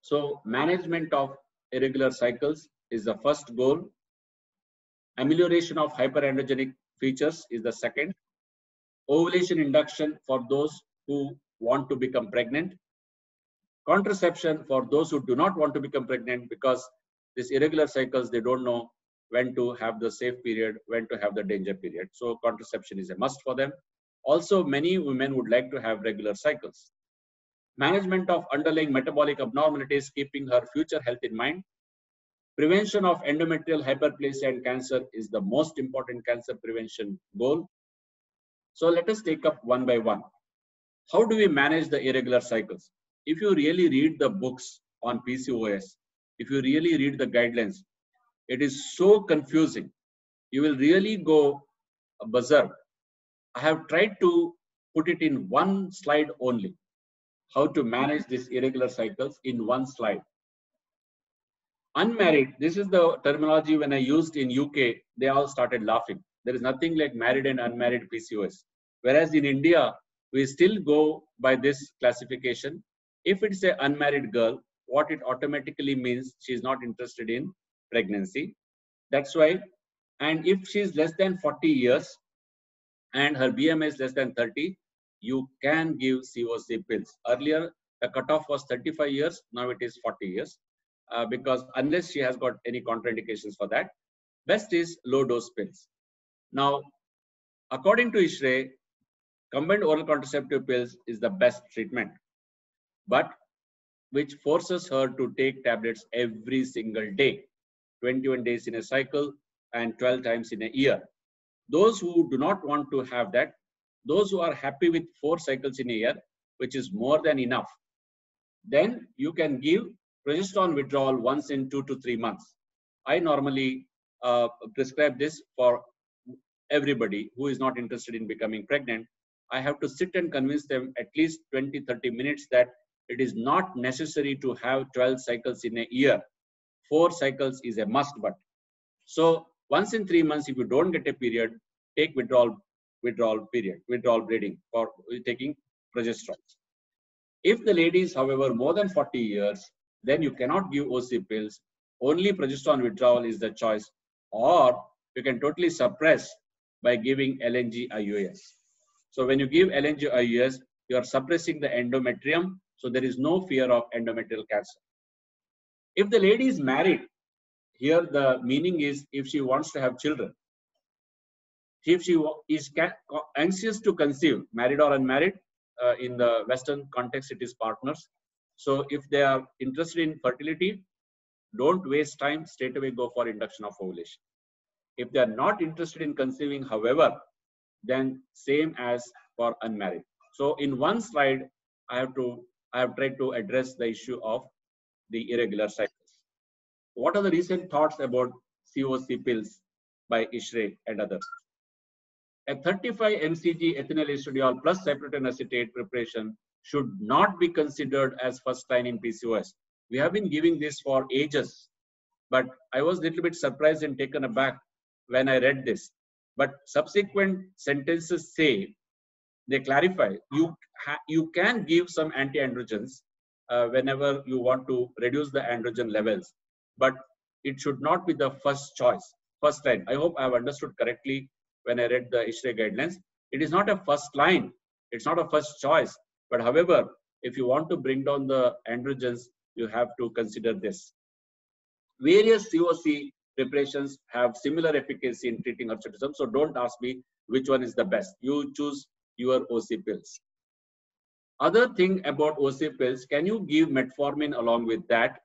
So management of irregular cycles is the first goal. Amelioration of hyperandrogenic features is the second. Ovulation induction for those who want to become pregnant. Contraception for those who do not want to become pregnant, because these irregular cycles, they don't know when to have the safe period, when to have the danger period. So contraception is a must for them. Also, many women would like to have regular cycles. Management of underlying metabolic abnormalities, keeping her future health in mind. Prevention of endometrial hyperplasia and cancer is the most important cancer prevention goal. So let us take up one by one. How do we manage the irregular cycles? If you really read the books on PCOS, if you really read the guidelines, it is so confusing. You will really go berserk. I have tried to put it in one slide only. How to manage these irregular cycles in one slide. Unmarried, this is the terminology when I used in UK, they all started laughing. There is nothing like married and unmarried PCOS. Whereas in India, we still go by this classification. If it's an unmarried girl, what it automatically means, she is not interested in pregnancy. That's why, and if she is less than 40 years and her BMI is less than 30, you can give COC pills. Earlier, the cutoff was 35 years, now it is 40 years. Because unless she has got any contraindications for that, best is low dose pills. Now, according to ISHRE, combined oral contraceptive pills is the best treatment, but which forces her to take tablets every single day, 21 days in a cycle and 12 times in a year. Those who do not want to have that, those who are happy with 4 cycles in a year, which is more than enough, then you can give progesterone withdrawal once in 2 to 3 months. I normally prescribe this for everybody who is not interested in becoming pregnant. I have to sit and convince them at least 20-30 minutes that it is not necessary to have 12 cycles in a year. 4 cycles is a must, but. So once in 3 months, if you don't get a period, take withdrawal bleeding for taking progesterone. If the lady is, however, more than 40 years, then you cannot give OC pills. Only progesterone withdrawal is the choice, or you can totally suppress by giving LNG-IUS. So when you give LNG-IUS, you are suppressing the endometrium, so there is no fear of endometrial cancer. If the lady is married, here the meaning is if she wants to have children. If she is anxious to conceive, married or unmarried, in the Western context, it is partners. So if they are interested in fertility, don't waste time, straight away go for induction of ovulation. If they are not interested in conceiving, however, then same as for unmarried. So in one slide, I have tried to address the issue of the irregular cycles. What are the recent thoughts about COC pills by ISHRE and others? A 35 mcg ethinyl estradiol plus cyproten acetate preparation should not be considered as first line in PCOS. We have been giving this for ages, but I was a little bit surprised and taken aback when I read this. But subsequent sentences say, they clarify, you can give some anti-androgens whenever you want to reduce the androgen levels, but it should not be the first choice, first line. I hope I have understood correctly when I read the ISHRE guidelines. It is not a first line, it's not a first choice, but however, if you want to bring down the androgens, you have to consider this. Various COC preparations have similar efficacy in treating hirsutism, so don't ask me which one is the best. You choose your OC pills. Other thing about OC pills, can you give metformin along with that?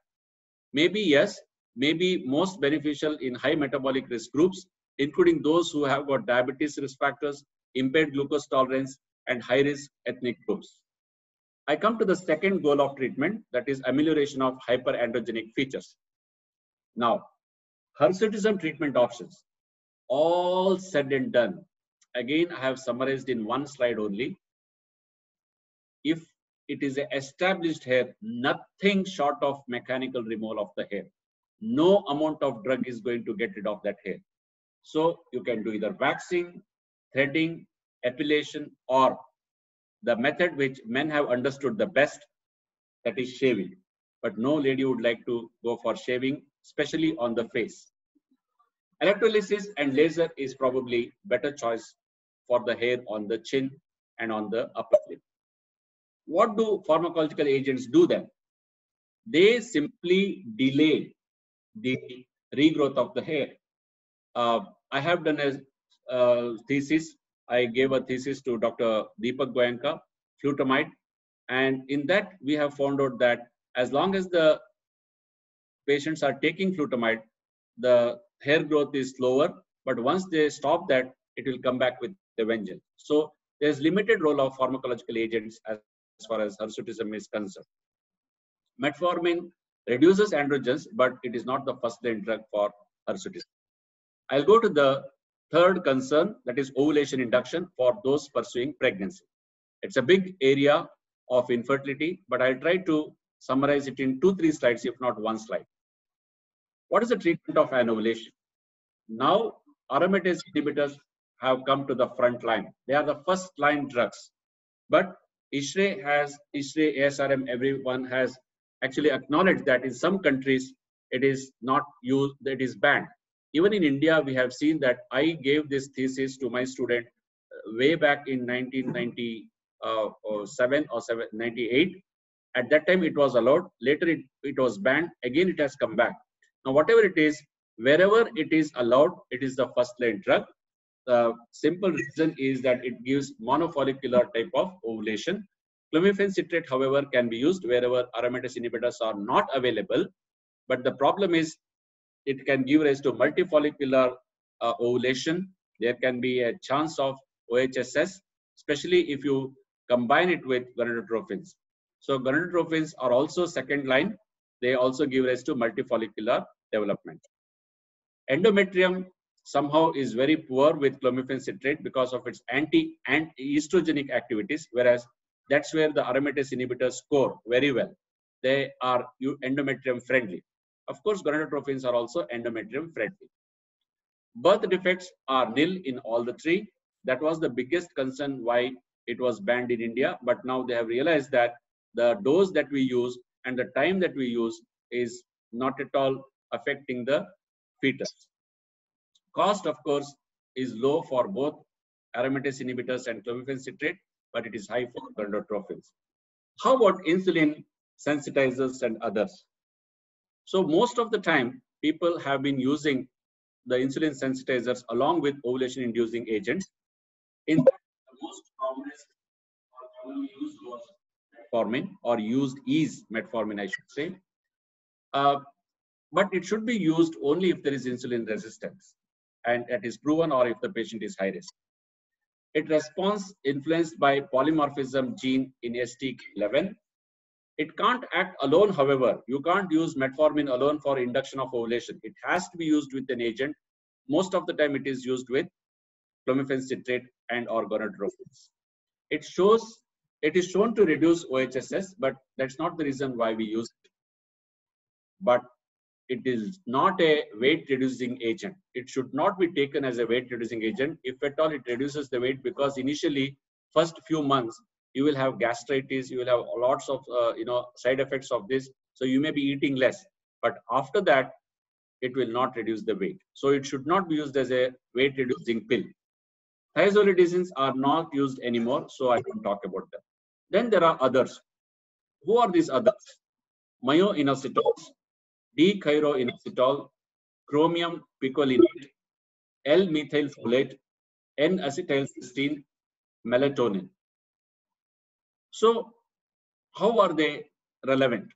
Maybe yes, maybe most beneficial in high metabolic risk groups, including those who have got diabetes risk factors, impaired glucose tolerance, and high risk ethnic groups. I come to the second goal of treatment, that is amelioration of hyperandrogenic features. Now, Hirsutism treatment options, all said and done. Again, I have summarized in one slide only. If it is an established hair, nothing short of mechanical removal of the hair. No amount of drug is going to get rid of that hair. So you can do either waxing, threading, epilation, or the method which men have understood the best, that is shaving. But no lady would like to go for shaving, especially on the face. Electrolysis and laser is probably better choice for the hair on the chin and on the upper lip. What do pharmacological agents do then? They simply delay the regrowth of the hair. I have done a thesis. I gave a thesis to Dr. Deepak Goenka, flutamide. And in that, we have found out that as long as the patients are taking flutamide, the hair growth is slower. But once they stop that, it will come back with a vengeance. So there's limited role of pharmacological agents as far as hirsutism is concerned. Metformin reduces androgens, but it is not the first-line drug for hirsutism. I'll go to the third concern, that is ovulation induction for those pursuing pregnancy. It's a big area of infertility, but I'll try to summarize it in 2-3 slides, if not one slide. What is the treatment of anovulation? Now, aromatase inhibitors have come to the front line. They are the first-line drugs. But ISHRE, ASRM, everyone has actually acknowledged that in some countries it is not used, it is banned. Even in India, we have seen that. I gave this thesis to my student way back in 1997 or 98. At that time, it was allowed. Later, it was banned. Again, it has come back. Now, whatever it is, wherever it is allowed, it is the first-line drug. The simple reason is that it gives monofollicular type of ovulation. Clomiphene citrate, however, can be used wherever aromatase inhibitors are not available. But the problem is it can give rise to multifollicular ovulation. There can be a chance of OHSS, especially if you combine it with gonadotropins. So gonadotropins are also second line. They also give rise to multifollicular development. Endometrium somehow is very poor with clomiphene citrate because of its anti-estrogenic activities, whereas that's where the aromatase inhibitors score very well. They are endometrium friendly. Of course, gonadotropins are also endometrium friendly. Birth defects are nil in all the three. That was the biggest concern why it was banned in India. But now they have realized that the dose that we use and the time that we use is not at all affecting the fetus. Cost, of course, is low for both aromatase inhibitors and clomiphene citrate, but it is high for gonadotropins. How about insulin sensitizers and others? So most of the time, people have been using the insulin sensitizers along with ovulation-inducing agents. In fact, the most commonly used was metformin, or used is metformin, I should say. But it should be used only if there is insulin resistance, and that is proven, or if the patient is high risk. It responds influenced by polymorphism gene in STK11. It can't act alone, however. You can't use metformin alone for induction of ovulation. It has to be used with an agent. Most of the time it is used with clomiphene citrate and or gonadotropins. It is shown to reduce OHSS, but that's not the reason why we use it. But it is not a weight reducing agent. It should not be taken as a weight reducing agent. If at all, it reduces the weight, because initially, first few months, you will have gastritis, you will have lots of side effects of this. So you may be eating less, but after that, it will not reduce the weight. So it should not be used as a weight reducing pill. Thiazolidines are not used anymore, so I don't talk about them. Then there are others. Who are these others? Myoinositols, D-chiro-inositol, chromium picolinate, L-methylfolate, N-acetylcysteine, melatonin. So how are they relevant?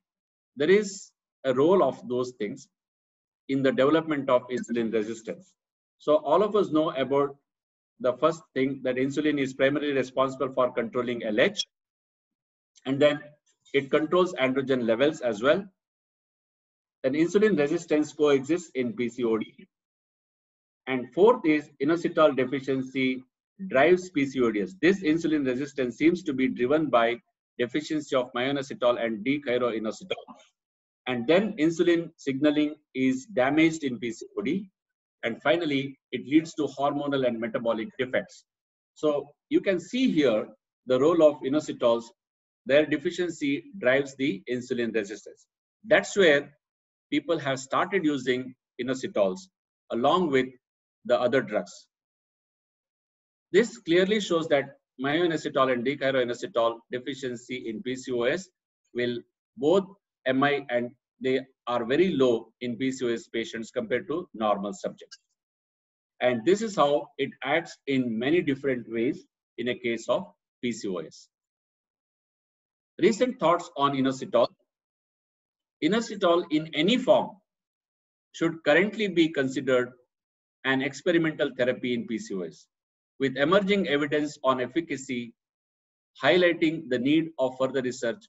There is a role of those things in the development of insulin resistance. So all of us know about the first thing, that insulin is primarily responsible for controlling LH, and then it controls androgen levels as well. Then insulin resistance coexists in PCOD. And fourth is inositol deficiency drives PCODs. This insulin resistance seems to be driven by deficiency of myoinositol and D-chiro-inositol. And then insulin signaling is damaged in PCOD. And finally, it leads to hormonal and metabolic defects. So you can see here the role of inositols. Their deficiency drives the insulin resistance. That's where people have started using inositols along with the other drugs. This clearly shows that myoinositol and D-chiro-inositol deficiency in PCOS will both MI, and they are very low in PCOS patients compared to normal subjects. And this is how it acts in many different ways in a case of PCOS. Recent thoughts on inositol. Inositol in any form should currently be considered an experimental therapy in PCOS, with emerging evidence on efficacy highlighting the need of further research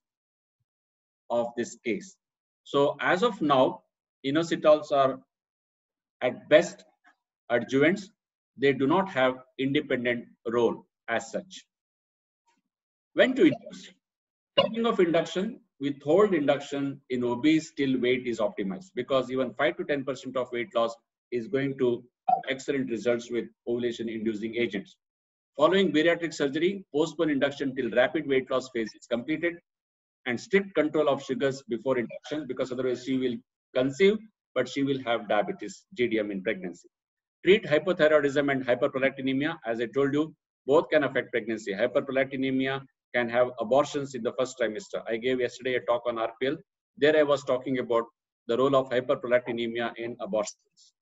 of this case. So as of now, inositols are at best adjuvants. They do not have independent role as such. When to induce? Talking of induction, withhold induction in obese till weight is optimized, because even 5 to 10% of weight loss is going to have excellent results with ovulation inducing agents. Following bariatric surgery, postpone induction till rapid weight loss phase is completed, and strict control of sugars before induction, because otherwise she will conceive, but she will have diabetes, GDM, in pregnancy. Treat hypothyroidism and hyperprolactinemia. As I told you, both can affect pregnancy. Hyperprolactinemia can have abortions in the first trimester. I gave yesterday a talk on RPL. There I was talking about the role of hyperprolactinemia in abortions.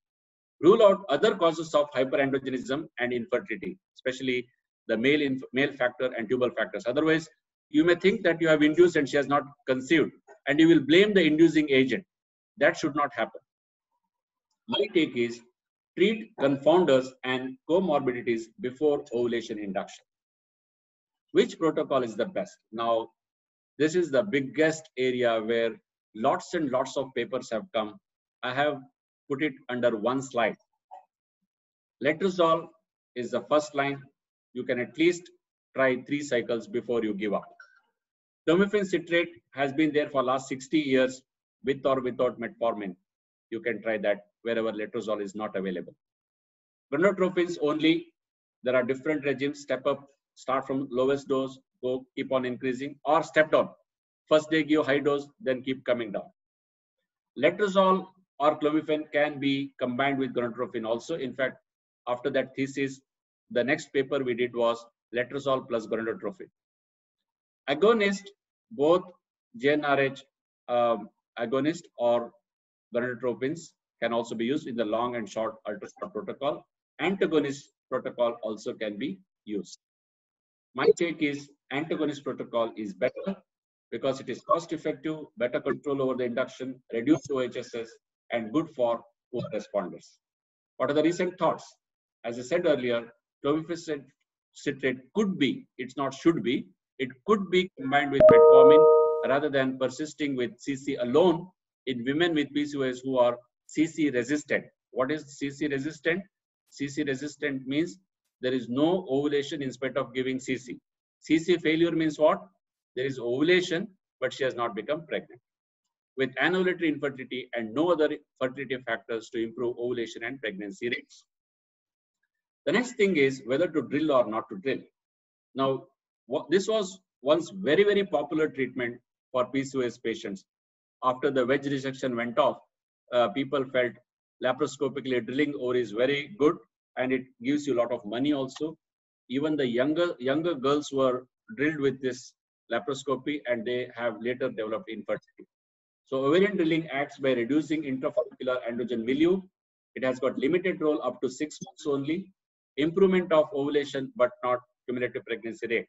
Rule out other causes of hyperandrogenism and infertility, especially the male factor and tubal factors. Otherwise, you may think that you have induced and she has not conceived, and you will blame the inducing agent. That should not happen. My take is treat confounders and comorbidities before ovulation induction. Which protocol is the best? Now, this is the biggest area where lots and lots of papers have come. I have put it under one slide. Letrozole is the first line. You can at least try 3 cycles before you give up. Clomiphene citrate has been there for last 60 years with or without metformin. You can try that wherever letrozole is not available. Gonadotropins only. There are different regimes. Step up, start from lowest dose, go keep on increasing, or step down. First day give high dose, then keep coming down. Letrozole or clomiphene can be combined with gonadotropin also. In fact, after that thesis, the next paper we did was letrozole plus gonadotropin. Agonist, both GnRH agonist or gonadotropins can also be used in the long and short ultra-short protocol. Antagonist protocol also can be used. My take is antagonist protocol is better because it is cost effective, better control over the induction, reduced OHSS, and good for poor responders. What are the recent thoughts? As I said earlier, clomiphene citrate could be, it's not should be, it could be combined with metformin rather than persisting with CC alone in women with PCOS who are CC resistant. What is CC resistant? CC resistant means there is no ovulation in spite of giving CC. CC failure means what? There is ovulation, but she has not become pregnant. With anovulatory infertility and no other fertility factors to improve ovulation and pregnancy rates. The next thing is whether to drill or not to drill. Now, this was once very, very popular treatment for PCOS patients. After the wedge resection went off, people felt laparoscopically drilling over is very good, and it gives you a lot of money also. Even the younger girls were drilled with this laparoscopy, and they have later developed infertility. So ovarian drilling acts by reducing intrafollicular androgen milieu. It has got limited role up to 6 months only. Improvement of ovulation, but not cumulative pregnancy rate.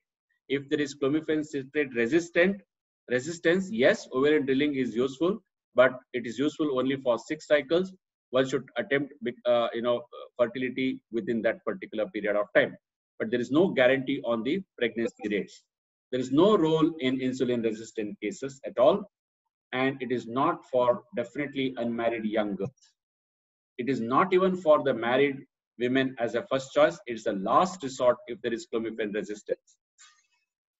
If there is clomiphene citrate resistance, yes, ovarian drilling is useful, but it is useful only for 6 cycles. One should attempt, fertility within that particular period of time. But there is no guarantee on the pregnancy rates. There is no role in insulin-resistant cases at all. and it is not for definitely unmarried young girls. It is not even for the married women as a first choice. It's a last resort if there is clomiphene resistance.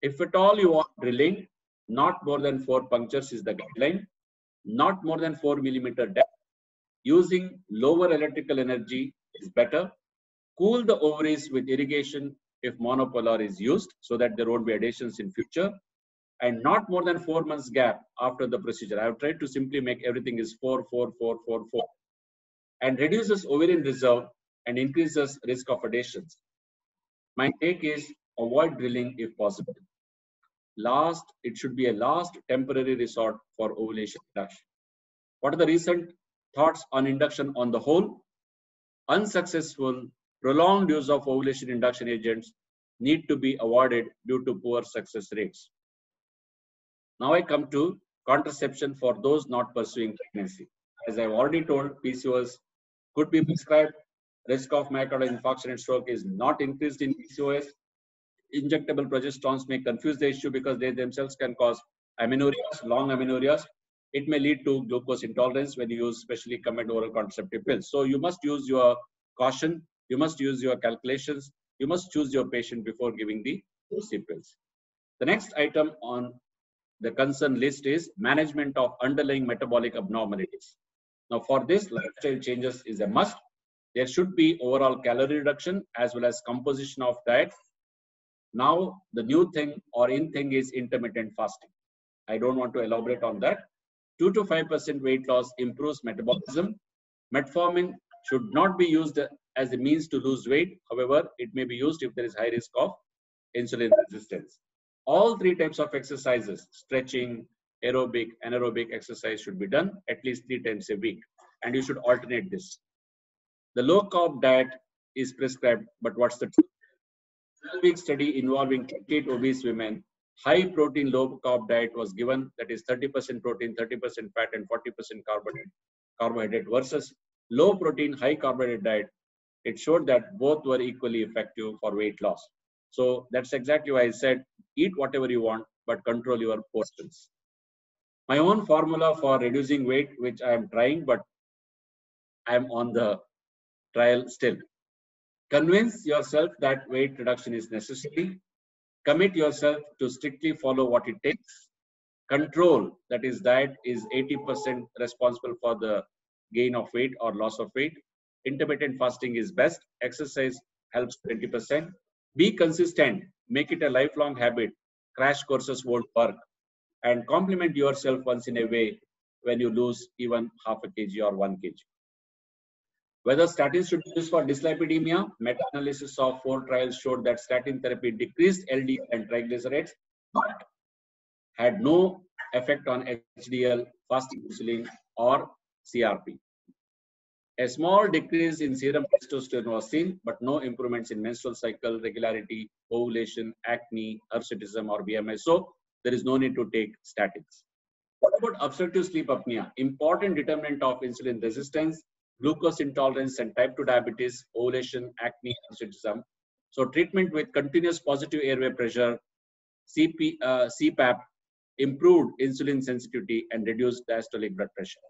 If at all you want drilling, not more than 4 punctures is the guideline, not more than 4 millimeter depth. Using lower electrical energy is better. Cool the ovaries with irrigation if monopolar is used so that there won't be adhesions in future, and not more than 4 months gap after the procedure. I have tried to simply make everything is 4, 4, 4, 4, 4, and reduces ovarian reserve and increases risk of adhesions. My take is avoid drilling if possible. Last, it should be a last temporary resort for ovulation induction. What are the recent thoughts on induction on the whole? Unsuccessful, prolonged use of ovulation induction agents need to be avoided due to poor success rates. Now I come to contraception for those not pursuing pregnancy. As I've already told, PCOS could be prescribed. Risk of myocardial infarction and stroke is not increased in PCOS. Injectable progesterones may confuse the issue because they themselves can cause amenorrheas, long amenorrheas. It may lead to glucose intolerance when you use specially combined oral contraceptive pills. So you must use your caution, you must use your calculations, you must choose your patient before giving the OC pills. The next item on the concern list is management of underlying metabolic abnormalities. Now for this, lifestyle changes is a must. There should be overall calorie reduction as well as composition of diet. Now the new thing or in thing is intermittent fasting. I don't want to elaborate on that. 2 to 5% weight loss improves metabolism. Metformin should not be used as a means to lose weight. However, it may be used if there is high risk of insulin resistance. All 3 types of exercises, stretching, aerobic, anaerobic exercise should be done at least 3 times a week. And you should alternate this. The low carb diet is prescribed, but what's the truth? 12-week study involving 28 obese women, high protein, low carb diet was given, that is 30% protein, 30% fat, and 40% carbohydrate versus low protein, high carbohydrate diet. It showed that both were equally effective for weight loss. So that's exactly why I said, eat whatever you want, but control your portions. My own formula for reducing weight, which I am trying, but I am on the trial still. Convince yourself that weight reduction is necessary. Commit yourself to strictly follow what it takes. Control, that is diet, is 80% responsible for the gain of weight or loss of weight. Intermittent fasting is best. Exercise helps 20%. Be consistent. Make it a lifelong habit. Crash courses won't work. And compliment yourself once in a way when you lose even half a kg or 1 kg. Whether statins should be used for dyslipidemia, meta-analysis of 4 trials showed that statin therapy decreased LDL and triglycerides, but had no effect on HDL, fasting insulin, or CRP. A small decrease in serum testosterone was seen, but no improvements in menstrual cycle, regularity, ovulation, acne, hirsutism, or BMI. So there is no need to take statins. What about obstructive sleep apnea? Important determinant of insulin resistance, glucose intolerance, and type 2 diabetes, ovulation, acne, hirsutism. So treatment with continuous positive airway pressure, CPAP, improved insulin sensitivity and reduced diastolic blood pressure.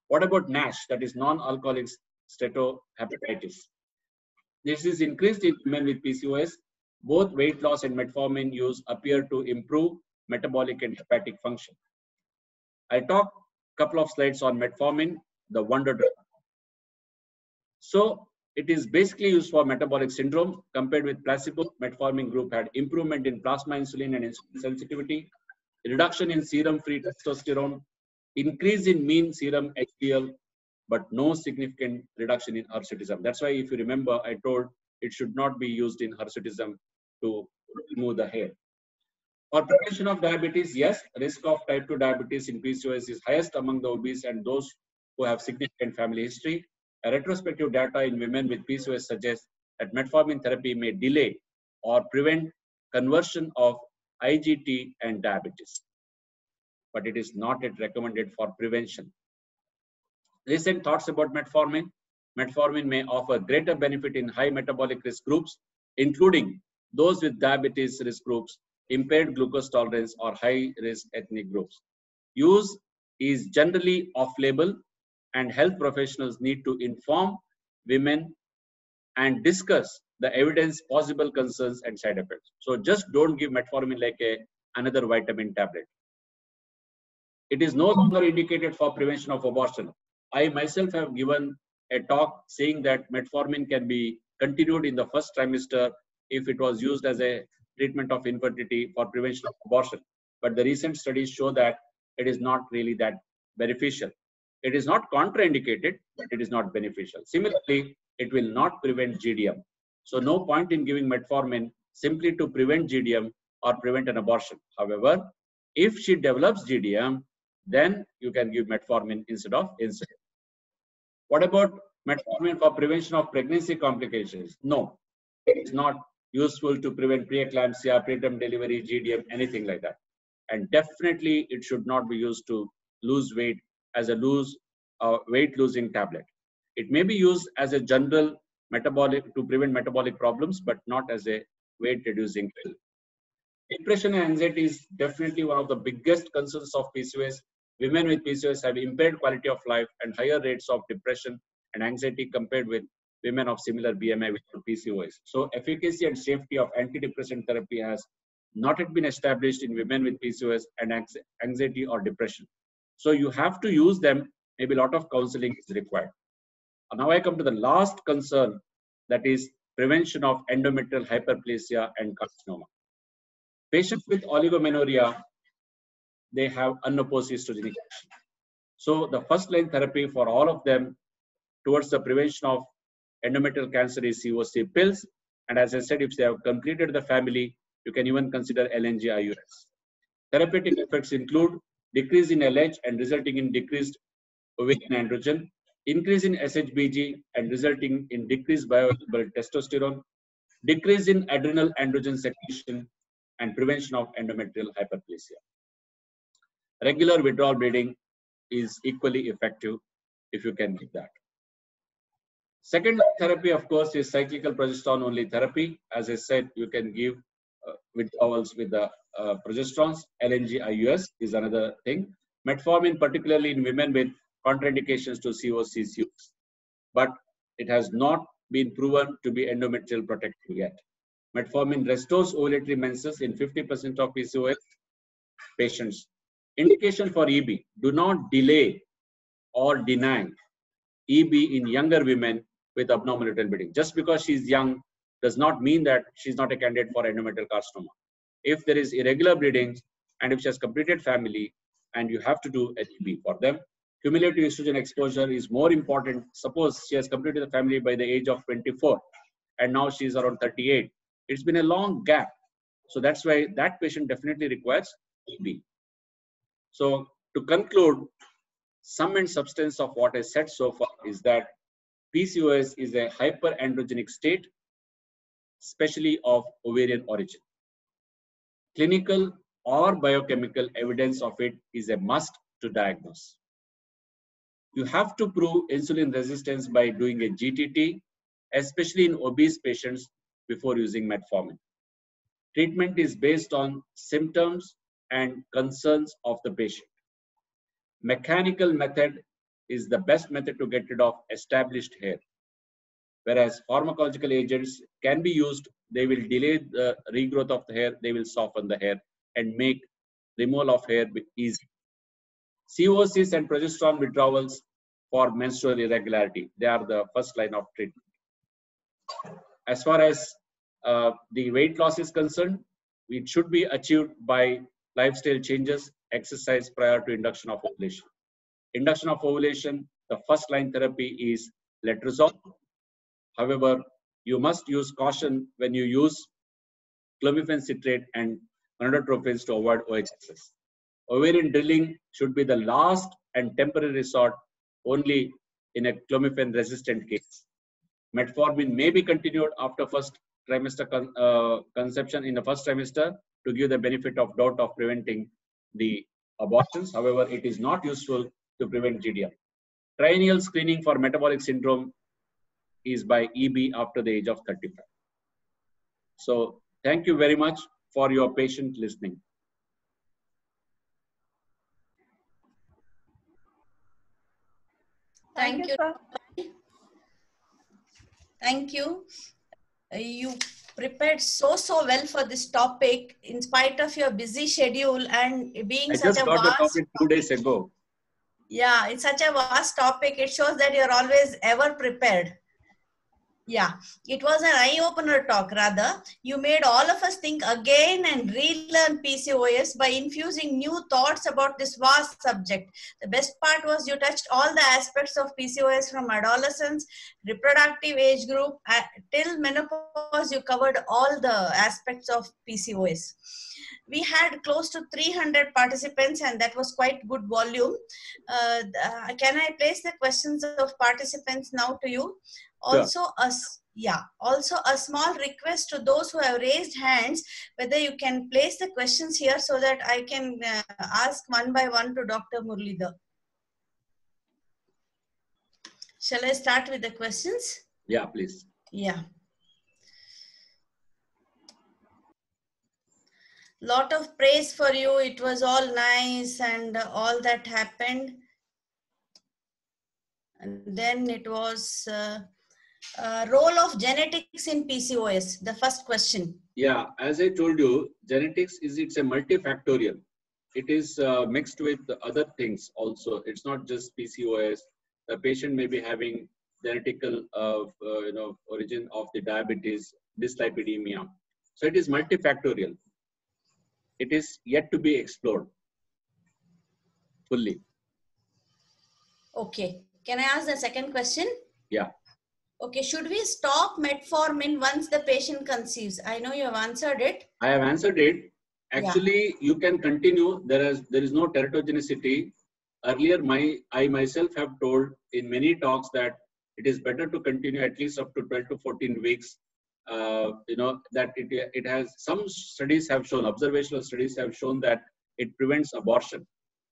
What about NASH, that is non-alcoholic steatohepatitis? This is increased in women with PCOS. Both weight loss and metformin use appear to improve metabolic and hepatic function. I talked a couple of slides on metformin, the wonder drug. So it is basically used for metabolic syndrome. Compared with placebo, metformin group had improvement in plasma insulin and insulin sensitivity, reduction in serum free testosterone, increase in mean serum HDL, but no significant reduction in hirsutism. That's why, if you remember, I told it should not be used in hirsutism to remove the hair. For prevention of diabetes, yes, risk of type 2 diabetes in PCOS is highest among the obese and those who have significant family history. A retrospective data in women with PCOS suggests that metformin therapy may delay or prevent conversion of IGT and diabetes, but it is not yet recommended for prevention. Recent thoughts about metformin. Metformin may offer greater benefit in high metabolic risk groups, including those with diabetes risk groups, impaired glucose tolerance, or high risk ethnic groups. use is generally off-label, and health professionals need to inform women and discuss the evidence, possible concerns, and side effects. So just don't give metformin like another vitamin tablet. It is no longer indicated for prevention of abortion. I myself have given a talk saying that metformin can be continued in the first trimester if it was used as a treatment of infertility for prevention of abortion. But the recent studies show that it is not really that beneficial. It is not contraindicated, but it is not beneficial. Similarly, it will not prevent GDM. So no point in giving metformin simply to prevent GDM or prevent an abortion. However, if she develops GDM, then you can give metformin instead of insulin. What about metformin for prevention of pregnancy complications? No, it is not useful to prevent preeclampsia, preterm delivery, GDM, anything like that. And definitely it should not be used to lose weight as a weight losing tablet. It may be used as a general metabolic to prevent metabolic problems, but not as a weight reducing pill. Depression and anxiety is definitely one of the biggest concerns of PCOS. Women with PCOS have impaired quality of life and higher rates of depression and anxiety compared with women of similar BMI with PCOS. So efficacy and safety of antidepressant therapy has not yet been established in women with PCOS and anxiety or depression. So you have to use them. Maybe a lot of counseling is required. And now I come to the last concern, that is prevention of endometrial hyperplasia and carcinoma. Patients with oligomenorrhea, they have unopposed estrogenic action. So the first line therapy for all of them towards the prevention of endometrial cancer is COC pills. And as I said, if they have completed the family, you can even consider LNG-IUS. Therapeutic effects include decrease in LH and resulting in decreased ovarian androgen, increase in SHBG and resulting in decreased bioavailable testosterone, decrease in adrenal androgen secretion, and prevention of endometrial hyperplasia. Regular withdrawal bleeding is equally effective if you can give that. Second therapy, of course, is cyclical progesterone only therapy. As I said, you can give withdrawals with the progesterones. LNG-IUS is another thing. Metformin, particularly in women with contraindications to COCs use, but it has not been proven to be endometrial protective yet. Metformin restores ovulatory menses in 50% of PCOS patients. Indication for EB: do not delay or deny EB in younger women with abnormal uterine bleeding. Just because she's young does not mean that she's not a candidate for endometrial carcinoma. If there is irregular bleeding and if she has completed family, and you have to do an EB for them, cumulative estrogen exposure is more important. Suppose she has completed the family by the age of 24 and now she's around 38. It's been a long gap. So that's why that patient definitely requires EB. So to conclude, sum and substance of what I said so far is that PCOS is a hyperandrogenic state, especially of ovarian origin. Clinical or biochemical evidence of it is a must to diagnose. You have to prove insulin resistance by doing a GTT, especially in obese patients, before using metformin. Treatment is based on symptoms and concerns of the patient. Mechanical method is the best method to get rid of established hair. Whereas pharmacological agents can be used, they will delay the regrowth of the hair, they will soften the hair and make removal of hair easy. COCs and progesterone withdrawals for menstrual irregularity, they are the first line of treatment. As far as the weight loss is concerned, it should be achieved by lifestyle changes, exercise prior to induction of ovulation. Induction of ovulation, the first line therapy is letrozole. However, you must use caution when you use clomiphene citrate and gonadotropins to avoid OHSS. Ovarian drilling should be the last and temporary resort only in a clomiphene resistant case. Metformin may be continued after first trimester conception in the first trimester to give the benefit of doubt of preventing the abortions. However, it is not useful to prevent GDM. Triennial screening for metabolic syndrome is by EB after the age of 35. So thank you very much for your patient listening. Thank you. sir. Thank you. You prepared so well for this topic in spite of your busy schedule and being I such just a got the vast topic 2 days ago. Yeah, it's such a vast topic. It shows that you're always ever prepared. Yeah, it was an eye-opener talk rather. You made all of us think again and relearn PCOS by infusing new thoughts about this vast subject. The best part was you touched all the aspects of PCOS from adolescence, reproductive age group, till menopause. You covered all the aspects of PCOS. We had close to 300 participants and that was quite good volume. Can I place the questions of participants now to you? Also, also a small request to those who have raised hands, whether you can place the questions here so that I can ask one by one to Dr. Muralidhar. Shall I start with the questions? Yeah, please. Yeah. Lot of praise for you. It was all nice and all that happened. And then it was role of genetics in PCOS, the first question. Yeah, as I told you, genetics it's a multifactorial. It is mixed with other things also. It's not just PCOS. The patient may be having genetical origin of the diabetes, dyslipidemia. So it is multifactorial. It is yet to be explored fully. Okay. Can I ask the second question? Yeah. Okay. Should we stop metformin once the patient conceives? I know you have answered it. I have answered it. Actually, you can continue. There is no teratogenicity. Earlier, I myself have told in many talks that it is better to continue at least up to 12 to 14 weeks. That it has, some studies have shown, observational studies have shown that it prevents abortion.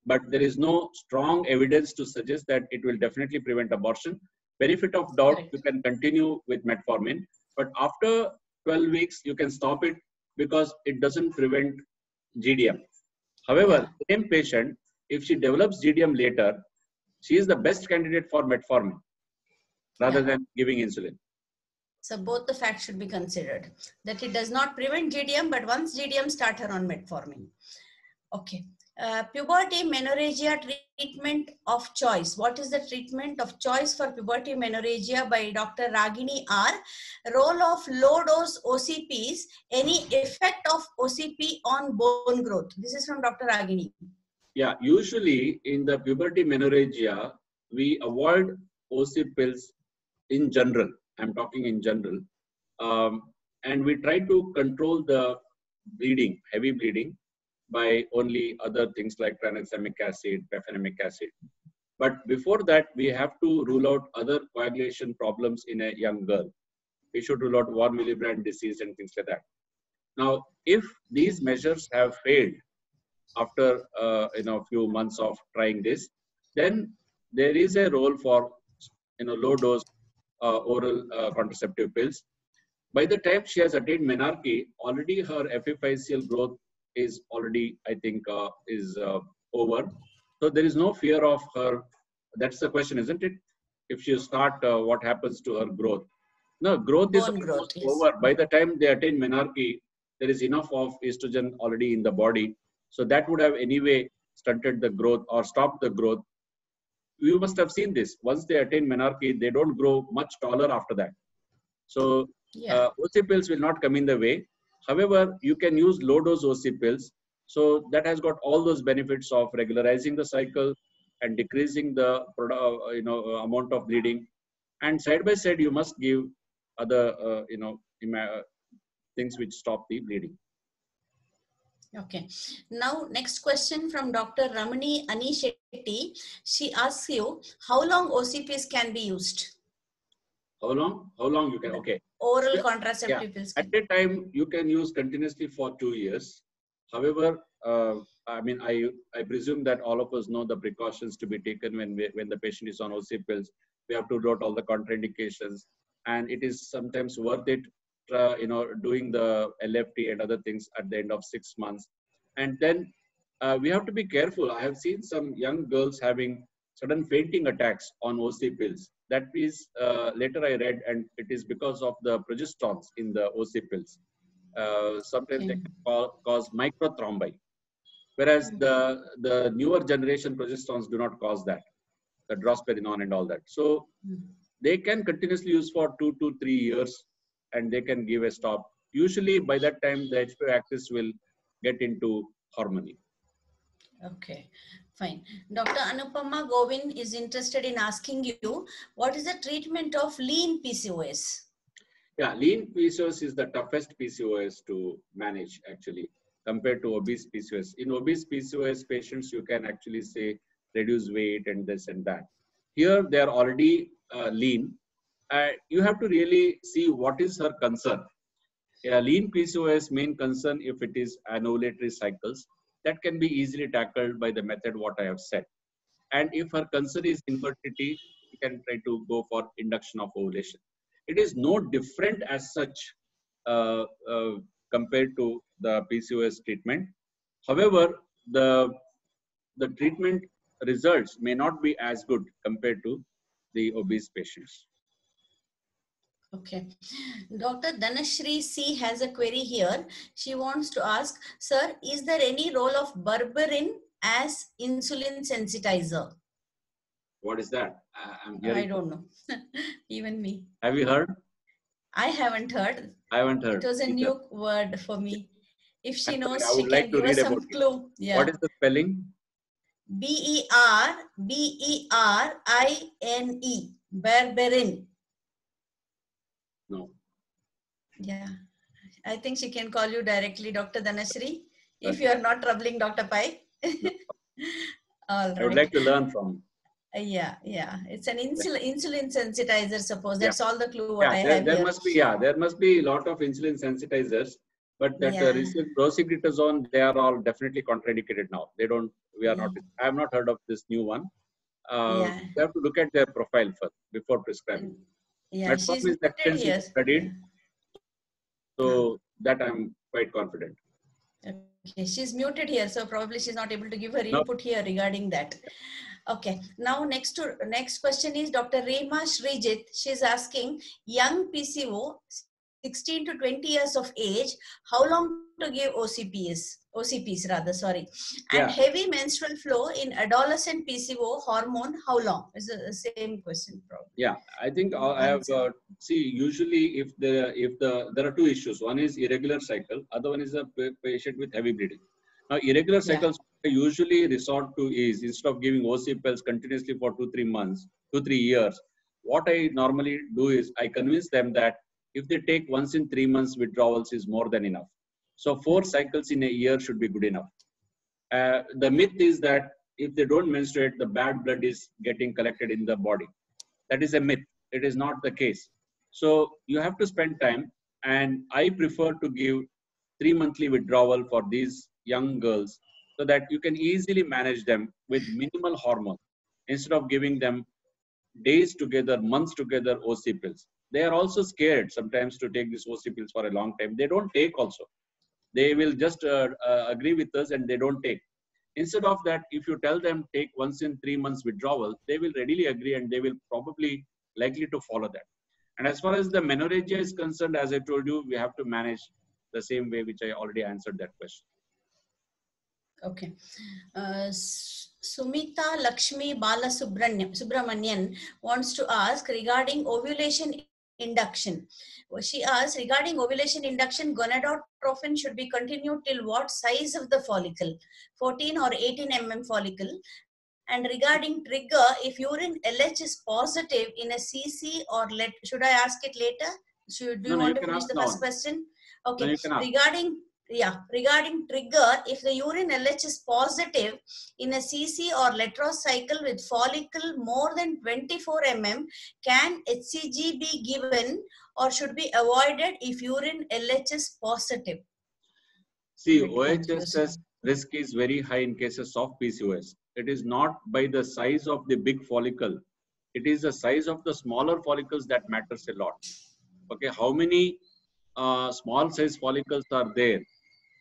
But there is no strong evidence to suggest that it will definitely prevent abortion. Benefit of doubt, you can continue with metformin. But after 12 weeks, you can stop it because it doesn't prevent GDM. However, same patient, if she develops GDM later, she is the best candidate for metformin rather than giving insulin. So both the facts should be considered. That it does not prevent GDM, but once GDM, start her on metformin. Okay. Puberty menorrhagia treatment of choice. What is the treatment of choice for puberty menorrhagia by Dr. Ragini R? Role of low dose OCPs. Any effect of OCP on bone growth? This is from Dr. Ragini. Yeah, usually in the puberty menorrhagia, we avoid OC pills in general. I'm talking in general. And we try to control the bleeding, heavy bleeding, by only other things like tranexamic acid, bifenamic acid. But before that, we have to rule out other coagulation problems in a young girl. We should rule out von Willebrand disease and things like that. Now, if these measures have failed after a few months of trying this, then there is a role for low dose oral contraceptive pills. By the time she has attained menarche, already her epiphyseal growth is already, I think, is over. So there is no fear of her. That's the question, isn't it? If she start, what happens to her growth? No, growth is almost over. By the time they attain menarche, there is enough of estrogen already in the body. So that would have anyway stunted the growth or stopped the growth. You must have seen this. Once they attain menarche, they don't grow much taller after that. So OC pills will not come in the way. However, you can use low dose OC pills. So that has got all those benefits of regularizing the cycle and decreasing the amount of bleeding. And side by side, you must give other things which stop the bleeding. Okay. Now, next question from Dr. Ramani Anishetty. She asks you, how long OCPs can be used? How long? How long you can? Okay. Oral contraceptive pills. At that time, you can use continuously for 2 years. However, I presume that all of us know the precautions to be taken when the patient is on OC pills. We have to note all the contraindications, and it is sometimes worth it, doing the LFT and other things at the end of 6 months. And then we have to be careful. I have seen some young girls having sudden fainting attacks on OC pills. That is, later I read, and it is because of the progestins in the OC pills. Sometimes they can cause microthrombi, whereas the newer generation progestins do not cause that, the drospirenone and all that. So they can continuously use for 2 to 3 years, and they can give a stop. Usually by that time, the HPA axis will get into harmony. Okay, fine. Dr. Anupama Govind is interested in asking you, what is the treatment of lean PCOS? Yeah, lean PCOS is the toughest PCOS to manage actually compared to obese PCOS. In obese PCOS patients, you can actually say reduce weight and this and that. Here they are already lean. You have to really see what is her concern. Lean PCOS main concern, if it is anovulatory cycles, that can be easily tackled by the method what I have said. And if her concern is infertility, you can try to go for induction of ovulation. It is no different as such compared to the PCOS treatment. However, the treatment results may not be as good compared to the obese patients. Okay. Dr. Dhanashri C has a query here. She wants to ask, sir, is there any role of berberine as insulin sensitizer? What is that? I'm hearing. I don't know. Even me. Have you heard? I haven't heard. I haven't heard. It was a new word for me. If she knows, I would she like can to give read us some about clue. Yeah. What is the spelling? B-E-R-B-E-R-I-N-E. Berberine. No. Yeah. I think she can call you directly, Dr. Dhanashri, if you are not troubling Dr. Pai. All right. I would like to learn from. Yeah. It's an insulin sensitizer, suppose. That's all the clue what I there, have there here. must be, there must be a lot of insulin sensitizers, but that recent rosiglitazone, they are all definitely contraindicated now. They don't, we are not, I have not heard of this new one. You have to look at their profile first before prescribing. Yeah, she's is extensively studied, so that I'm quite confident. Okay, she's muted here, so probably she's not able to give her input here regarding that. Okay, now next question is Dr. Rema Srijit. She's asking, young PCO, 16 to 20 years of age, how long to give OCPs rather, sorry. And heavy menstrual flow in adolescent PCO hormone, how long? Is the same question probably. Yeah, I think I have, usually if there are two issues. One is irregular cycle, other one is a patient with heavy bleeding. Now, irregular cycles usually resort to is, instead of giving OC pills continuously for 2-3 years, what I normally do is I convince them that if they take once in 3 months withdrawals is more than enough. So 4 cycles in a year should be good enough. The myth is that if they don't menstruate, the bad blood is getting collected in the body. That is a myth. It is not the case. So you have to spend time, and I prefer to give 3 monthly withdrawal for these young girls so that you can easily manage them with minimal hormone instead of giving them days together, months together OC pills. They are also scared sometimes to take these OC pills for a long time. They don't take also. They will just agree with us and they don't take. Instead of that, if you tell them take once in 3 months withdrawal, they will readily agree and they will probably likely to follow that. And as far as the menorrhagia is concerned, as I told you, we have to manage the same way which I already answered that question. Okay. Sumita Lakshmi Bala Subramanian wants to ask regarding ovulation induction. She asks, regarding ovulation induction, gonadotropin should be continued till what size of the follicle? 14 or 18 mm follicle. And regarding trigger, if urine LH is positive in a CC or should I ask it later? Do you want to finish the first question? Okay. Regarding trigger, if the urine LH is positive in a CC or Letros cycle with follicle more than 24 mm, can HCG be given or should be avoided if urine LH is positive? See, OHSS risk is very high in cases of PCOS. It is not by the size of the big follicle. It is the size of the smaller follicles that matters a lot. Okay, how many small size follicles are there?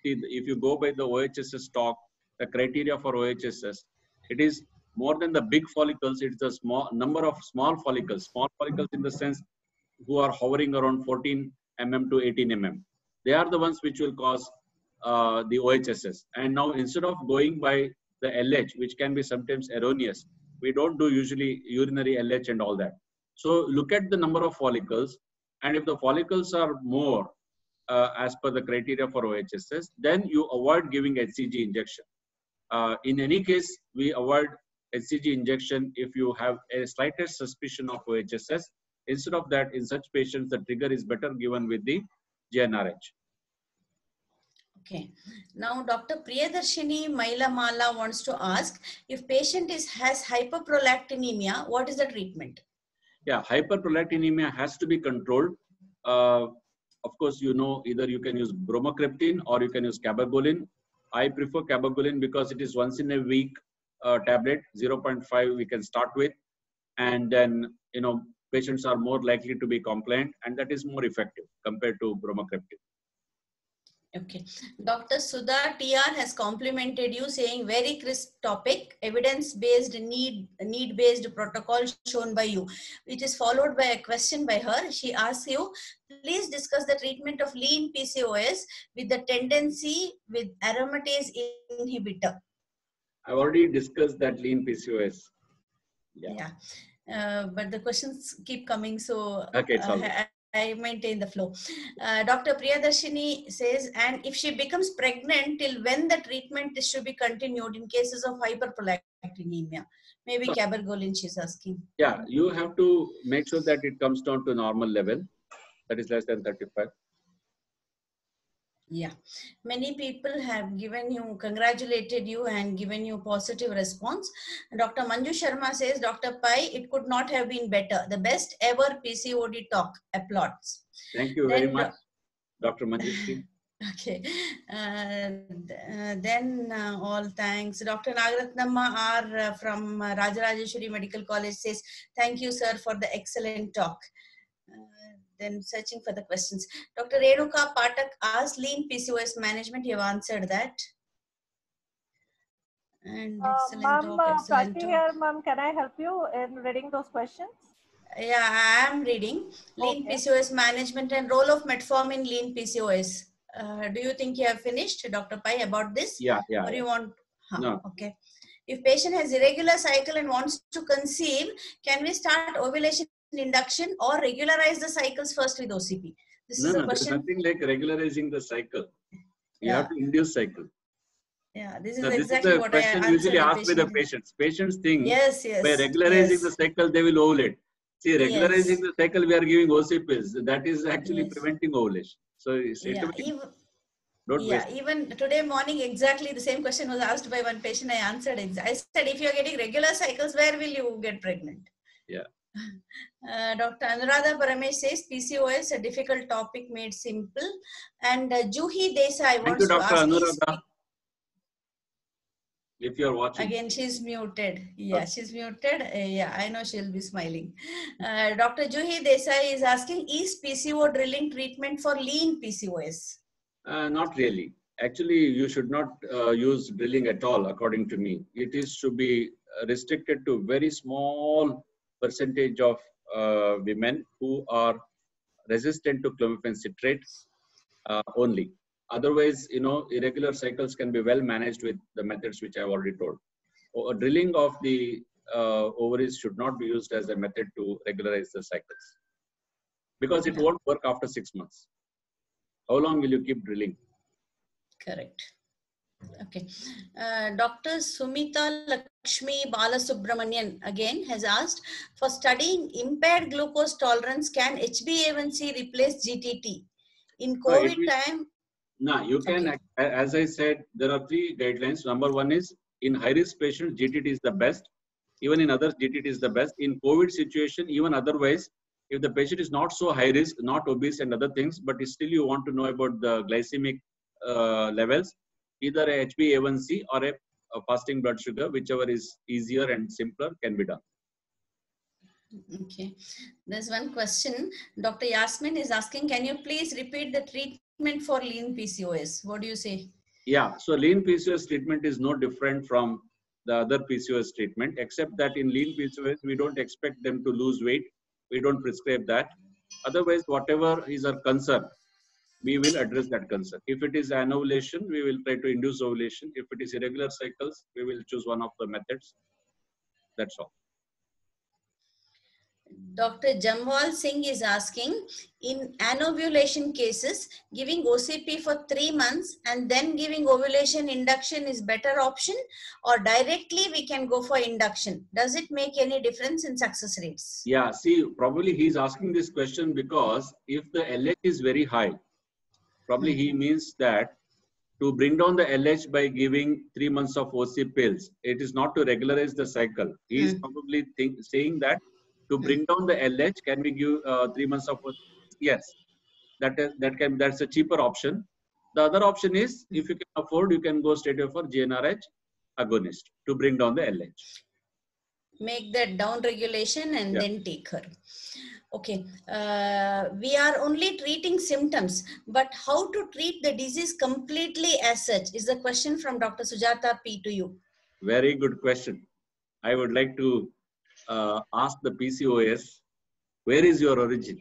See, if you go by the OHSS talk, the criteria for OHSS, it is more than the big follicles, it's the small number of small follicles in the sense who are hovering around 14 mm to 18 mm. They are the ones which will cause the OHSS. And now instead of going by the LH, which can be sometimes erroneous, we don't do usually urinary LH and all that. So look at the number of follicles, and if the follicles are more as per the criteria for OHSS, then you avoid giving HCG injection. In any case, we avoid HCG injection if you have a slightest suspicion of OHSS. Instead of that, in such patients, the trigger is better given with the GnRH. Okay. Now, Dr. Priyadarshini Mailamala wants to ask, if patient has hyperprolactinemia, what is the treatment? Yeah, hyperprolactinemia has to be controlled. Of course, you know, either you can use bromocriptine or you can use cabergoline. I prefer cabergoline because it is once in a week tablet, 0.5 we can start with. And then, you know, patients are more likely to be compliant, and that is more effective compared to bromocriptine. Okay. Dr. Sudha TR has complimented you, saying very crisp topic, evidence-based, need-based protocol shown by you, which is followed by a question by her. She asks you, please discuss the treatment of lean PCOS with the tendency with aromatase inhibitor. I've already discussed that lean PCOS. Yeah. But the questions keep coming, so okay, it's all right. I maintain the flow. Dr. Priyadarshini says, and if she becomes pregnant, till when the treatment should be continued in cases of hyperprolactinemia? Maybe cabergoline she's asking. Yeah, you have to make sure that it comes down to normal level, that is less than 35. Yeah, many people have given you, congratulated you and given you positive response. Dr. Manju Sharma says, Dr. Pai, it could not have been better. The best ever PCOD talk. Applauds. Thank you very much, Dr. Manju. Okay. Then all thanks. Dr. Nagaratnamma R from Rajarajeshwari Medical College says, thank you, sir, for the excellent talk. Then searching for the questions. Dr. Renuka Patak asked lean PCOS management. You have answered that. And excellent talk. Prachi here, ma'am. Can I help you in reading those questions? Yeah, I am reading. Lean PCOS management and role of metformin lean PCOS. Do you think you have finished, Dr. Pai, about this? Yeah. Or you want? No. Okay. If patient has irregular cycle and wants to conceive, can we start ovulation induction or regularize the cycles first with OCP? This is a question. There's nothing like regularizing the cycle. You have to induce cycle. Yeah, this is so exactly this is what question I usually answered asked by the patients. Patients think yes, by regularizing the cycle, they will ovulate. See, regularizing the cycle, we are giving OCPs. That is actually preventing ovulation. So, don't waste. Even today morning, exactly the same question was asked by one patient. I answered. I said, if you are getting regular cycles, where will you get pregnant? Yeah. Dr. Anuradha Paramesh says PCOS, a difficult topic made simple. And Juhi Desai wants to ask. Anuradha. If you are watching. Again, she's muted. Yeah, she's muted. Yeah, I know she'll be smiling. Dr. Juhi Desai is asking, is PCO drilling treatment for lean PCOS? Not really. Actually, you should not use drilling at all, according to me. It is to be restricted to very small percentage of women who are resistant to clomiphene citrate only. Otherwise, irregular cycles can be well managed with the methods which I have already told. Drilling of the ovaries should not be used as a method to regularize the cycles because it won't work after 6 months. How long will you keep drilling? Correct. Okay. Dr. Sumita Lakshmi Balasubramanian again has asked, for studying impaired glucose tolerance, can HbA1c replace GTT? In COVID time? No, you can, as I said, there are 3 guidelines. Number 1 is in high-risk patients, GTT is the best. Even in others, GTT is the best. In COVID situation, even otherwise, if the patient is not so high risk, not obese and other things, but still you want to know about the glycemic levels, either a HbA1c or a fasting blood sugar, whichever is easier and simpler, can be done. Okay. There's one question. Dr. Yasmin is asking, can you please repeat the treatment for lean PCOS? What do you say? Yeah. So lean PCOS treatment is no different from the other PCOS treatment, except that in lean PCOS, we don't expect them to lose weight. We don't prescribe that. Otherwise, whatever is our concern, we will address that concern. If it is anovulation, we will try to induce ovulation. If it is irregular cycles, we will choose one of the methods. That's all. Dr. Jamwal Singh is asking, in anovulation cases, giving OCP for 3 months and then giving ovulation induction is better option, or directly we can go for induction? Does it make any difference in success rates? Yeah, see, probably he's asking this question because if the LH is very high, probably he means that to bring down the LH by giving 3 months of OC pills, it is not to regularize the cycle. He is probably saying that to bring down the LH, can we give 3 months of OC? Yes, that's a cheaper option. The other option is, if you can afford, you can go straight away for GnRH agonist to bring down the LH. Make that down regulation and then take her. Okay, we are only treating symptoms, but how to treat the disease completely as such is the question from Dr. Sujata P to you. Very good question. I would like to ask the PCOS, where is your origin?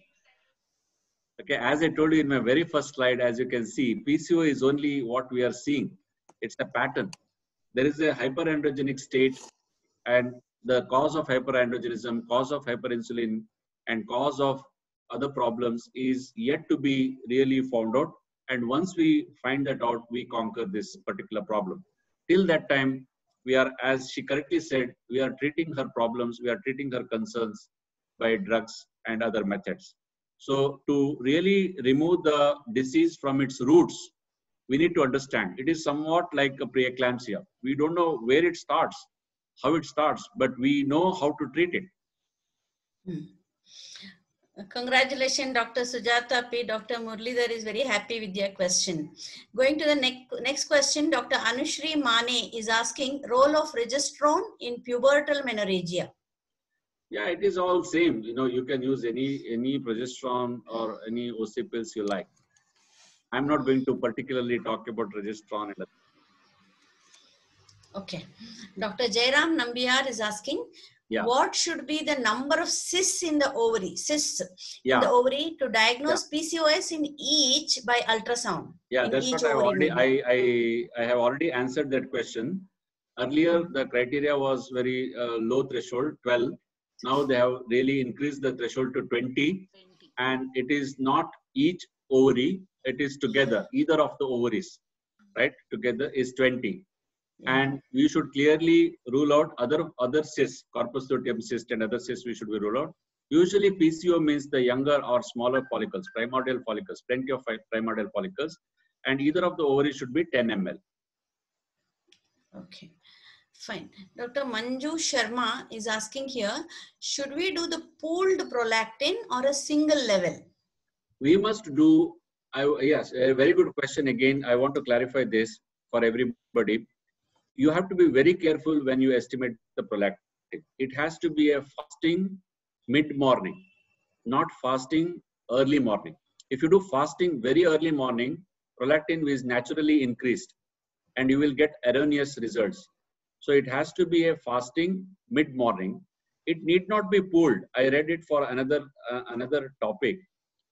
Okay, as I told you in my very first slide, as you can see, PCO is only what we are seeing. It's a pattern. There is a hyperandrogenic state, and the cause of hyperandrogenism, cause of hyperinsulin, and cause of other problems is yet to be really found out. And once we find that out, we conquer this particular problem. Till that time, we are, as she correctly said, we are treating her problems, we are treating her concerns by drugs and other methods. So to really remove the disease from its roots, we need to understand it is somewhat like a preeclampsia. We don't know where it starts, how it starts, but we know how to treat it. Congratulations, Dr. Sujata P. Dr. Muralidhar is very happy with your question. Going to the next question, Dr. Anushri Mane is asking, role of progesterone in pubertal menorrhagia. Yeah, it is all same. You know, you can use any progesterone or any OC pills you like. I'm not going to particularly talk about progesterone. Okay. Dr. Jairam Nambiar is asking, what should be the number of cysts in the ovary, in the ovary to diagnose PCOS in each by ultrasound? Yeah, that's what I have already answered that question. Earlier, the criteria was very low threshold, 12. Now they have really increased the threshold to 20. And it is not each ovary, it is together, either of the ovaries, right? Together is 20. And we should clearly rule out other cysts, corpus luteum cyst and other cysts we should be ruled out. Usually PCO means the younger or smaller follicles, primordial follicles, plenty of primordial follicles, and either of the ovaries should be 10 ml. Okay, fine. Dr. Manju Sharma is asking here, should we do the pooled prolactin or a single level? We must do, yes, a very good question. Again, I want to clarify this for everybody. You have to be very careful when you estimate the prolactin. It has to be a fasting mid-morning, not fasting early morning. If you do fasting very early morning, prolactin is naturally increased and you will get erroneous results. So it has to be a fasting mid-morning. It need not be pooled. I read it for another topic.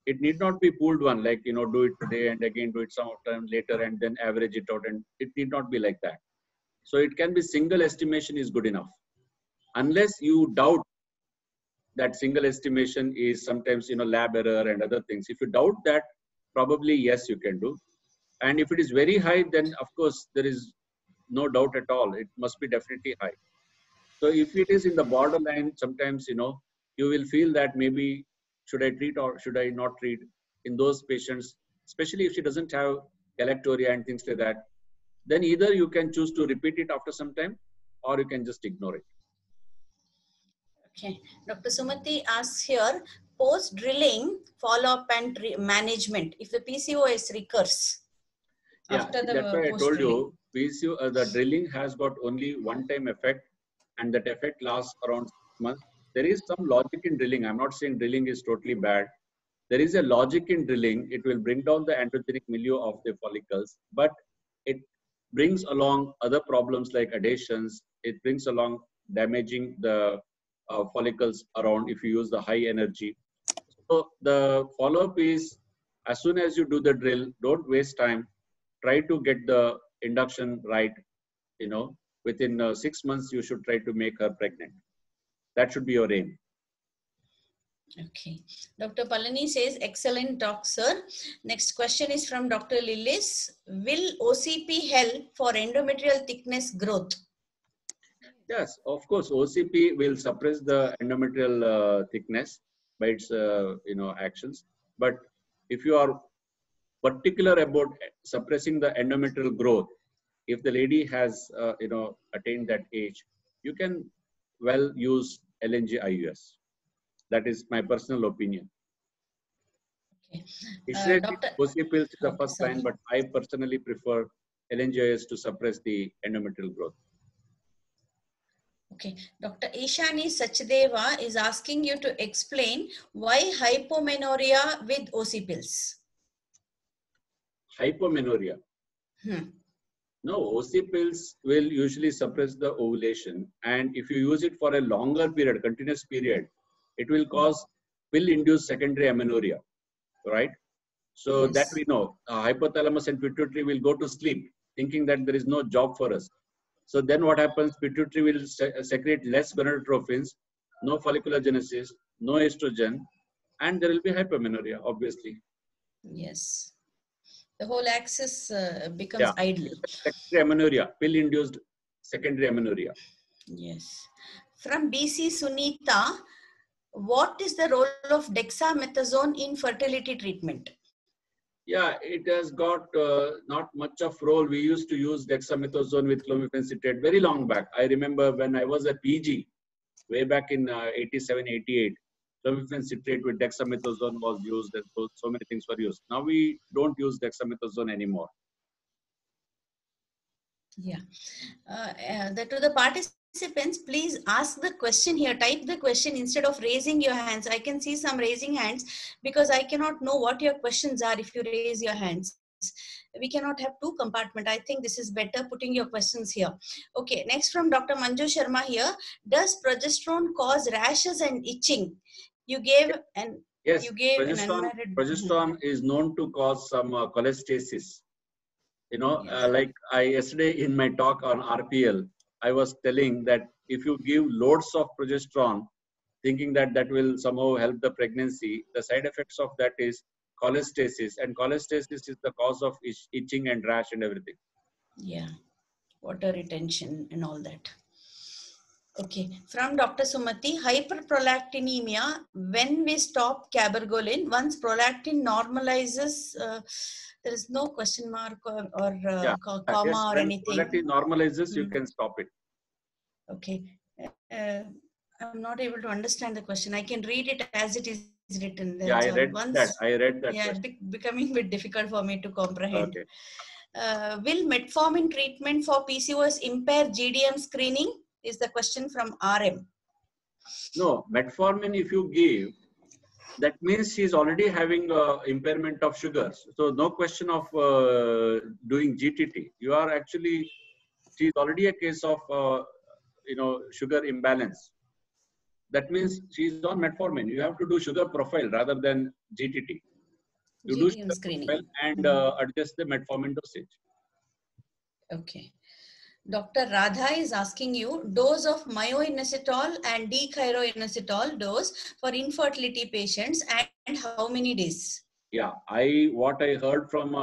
It need not be pooled one, like, you know, do it today and again do it some time later and then average it out, and it need not be like that. So it can be single estimation is good enough. Unless you doubt that single estimation is sometimes, you know, lab error and other things. If you doubt that, probably yes, you can do. And if it is very high, then of course there is no doubt at all. It must be definitely high. So if it is in the borderline, sometimes, you know, you will feel that maybe should I treat or should I not treat in those patients, especially if she doesn't have galactoria and things like that. Then either you can choose to repeat it after some time or you can just ignore it. Okay. Dr. Sumati asks here, post-drilling follow-up and management if the PCOS recurs. Yeah, that's why I told you, PCO, the drilling has got only one-time effect and that effect lasts around 6 months. There is some logic in drilling. I'm not saying drilling is totally bad. There is a logic in drilling. It will bring down the androgenic milieu of the follicles, but brings along other problems like adhesions. It brings along damaging the follicles around if you use the high energy. So the follow-up is, as soon as you do the drill, don't waste time. Try to get the induction right. Within 6 months, you should try to make her pregnant. That should be your aim. Okay. Dr. Palani says, excellent talk, sir. Next question is from Dr. Lillis. Will OCP help for endometrial thickness growth? Yes, of course, OCP will suppress the endometrial thickness by its actions. But if you are particular about suppressing the endometrial growth, if the lady has attained that age, you can well use LNG IUS. That is my personal opinion. Okay. OCP is the first line, but I personally prefer LNG IUS to suppress the endometrial growth. Okay, Dr. Ishani Sachdeva is asking you to explain why hypomenorrhea with OC pills. Hypomenorrhea. No, OC pills will usually suppress the ovulation, and if you use it for a longer period, continuous period, it will induce secondary amenorrhea, right? So Yes. that we know. Hypothalamus and pituitary will go to sleep, thinking that there is no job for us. So then what happens? Pituitary will secrete less gonadotropins, no follicular genesis, no estrogen, and there will be hypomenorrhea, obviously. Yes. The whole axis becomes idle. Secondary amenorrhea, pill-induced secondary amenorrhea. Yes. From BC Sunita, what is the role of dexamethasone in fertility treatment? Yeah, it has got not much of role. We used to use dexamethasone with clomiphene citrate very long back. I remember when I was a PG, way back in 87, 88, clomiphene citrate with dexamethasone was used, and so many things were used. Now we don't use dexamethasone anymore. Yeah. To the participants, please ask the question here. Type the question instead of raising your hands. I can see some raising hands because I cannot know what your questions are if you raise your hands. We cannot have two compartments. I think this is better putting your questions here. Okay, next from Dr. Manju Sharma here. Does progesterone cause rashes and itching? You gave an Yes, you gave progesterone is known to cause some cholestasis. Like yesterday in my talk on RPL, I was telling that if you give loads of progesterone, thinking that that will somehow help the pregnancy, the side effects of that is cholestasis, and cholestasis is the cause of itching and rash and everything. Yeah, water retention and all that. Okay, from Dr. Sumati, hyperprolactinemia, when we stop cabergoline, once prolactin normalizes, there is no question mark or comma or anything. When prolactin normalizes, you can stop it. Okay. I'm not able to understand the question. I can read it as it is written. Yeah, I read that. Yeah, becoming a bit difficult for me to comprehend. Okay. Will metformin treatment for PCOS impair GDM screening? Is the question from RM. No, metformin if you give, that means she's already having impairment of sugars. So no question of doing GTT. You are actually, she's already a case of sugar imbalance. That means she's on metformin. You have to do sugar profile rather than GTT. You do sugar screening profile and adjust the metformin dosage. Okay. Dr. Radha is asking you dose of myoinositol and D-chiro-inositol dose for infertility patients and how many days? Yeah, what I heard from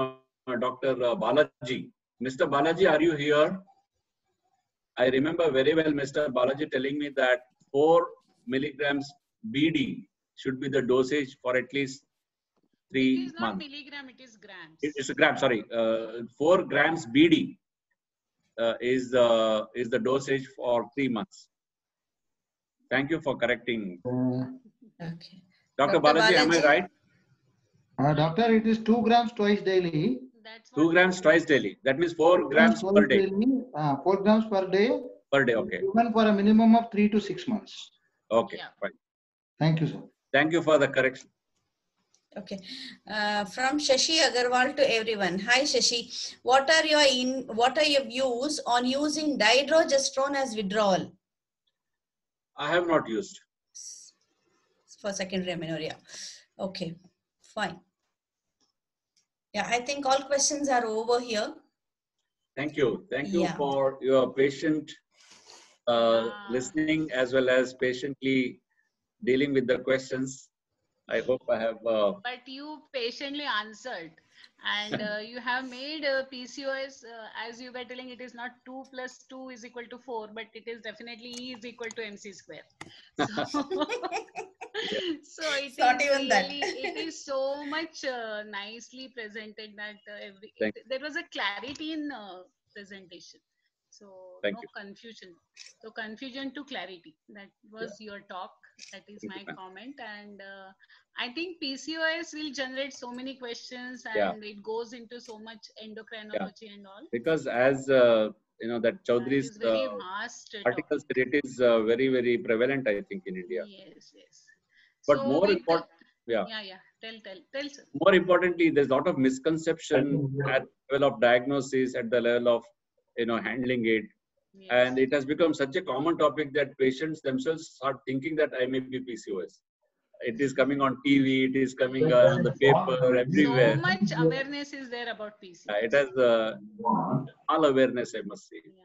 Dr. Balaji. Mr. Balaji, are you here? I remember very well Mr. Balaji telling me that 4 milligrams BD should be the dosage for at least 3 months. It is not milligram, it is grams. It's a gram, sorry. 4 grams BD is the dosage for 3 months. Thank you for correcting. Okay. Dr. Balaji, am I right? Doctor, it is 2 grams twice daily. 2 grams twice daily. That means 4 grams per day. 4 grams per day. Per day, okay. Even for a minimum of 3 to 6 months. Okay, fine. Thank you, sir. Thank you for the correction. Okay. From Shashi Agarwal to everyone. Hi Shashi. What are your views on using dydrogesterone as withdrawal I have not used. for secondary amenorrhea? Okay, fine. Yeah, I think all questions are over here. Thank you. Thank you Yeah. for your patient listening as well as patiently dealing with the questions. I hope I have. But you patiently answered, and you have made PCOS, as you were telling, it is not 2 + 2 is equal to 4, but it is definitely E is equal to MC square. So, so it is Not even that. really, it is so much nicely presented that there was a clarity in presentation. So Thank no you. confusion. So confusion to clarity. That was your talk. That is Thank my you, ma'am. comment. And I think PCOS will generate so many questions, Yeah. and it goes into so much endocrinology and all. Because as that It Chaudhary's is very vast article topic. said, it is very, very prevalent, I think, in India. Yes, yes. But So more with important, yeah. Tell sir. more importantly, there's a lot of misconception at the level of diagnosis, at the level of handling it. Yes. And it has become such a common topic that patients themselves start thinking that I may be PCOS. It is coming on TV, it is coming on the paper, everywhere. So much awareness is there about PCOS. It has all awareness, I must say. Yeah.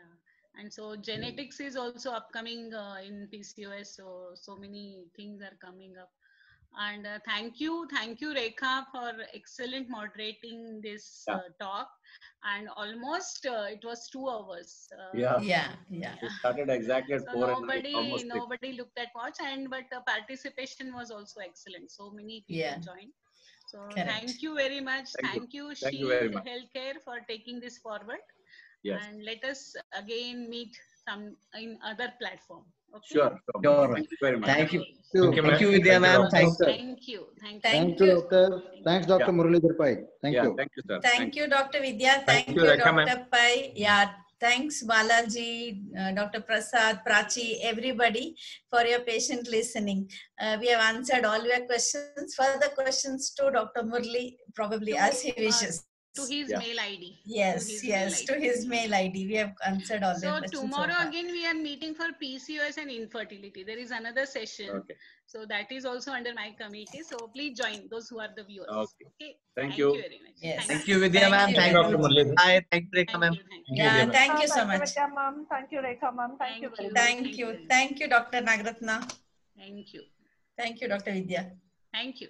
And so genetics is also upcoming in PCOS. So many things are coming up. And thank you, Rekha, for excellent moderating this talk. And almost it was 2 hours. Yeah. It started exactly at So 4 and it's almost 6. nobody looked at watch, but participation was also excellent. So many people joined. So Correct. Thank you very much. Thank you, Thank you Shield very much. Healthcare, for taking this forward. Yes. And let us again meet some in other platform. Okay? Sure. Sure. Thank you very much. Thank you. Thank you, Thank you, ma'am. Vidya ma'am. Thank you. Thank you. Thank you, doctor. Thanks, Dr. Muralidhar Pai. Thank you. Thank you, sir. Thank you, Dr. Vidya. Thank you, Rekha, ma'am. Dr. Pai. Yeah, thanks, Balaji, Dr. Prasad, Prachi, everybody, for your patient listening. We have answered all your questions. Further questions to Dr. Murli, probably as he wishes. To his mail ID. Yes, to his mail ID. We have answered all your So questions. tomorrow again we are meeting for PCOS and infertility. There is another session. Okay. So that is also under my committee. So please join those who are the viewers. Okay. Thank you you very much. Yes. Thank you, Vidya ma'am. you. Thank Dr. you. Muralidhar. Bye. Thank you, Rekha Thank ma'am. you. Yeah, thank you so Thank you, much. Vidya ma'am. Thank you, Rekha ma'am. Thank you very much. Thank you. Thank you, Dr. Nagratna. Thank you. Thank you, Dr. Vidya. Thank you.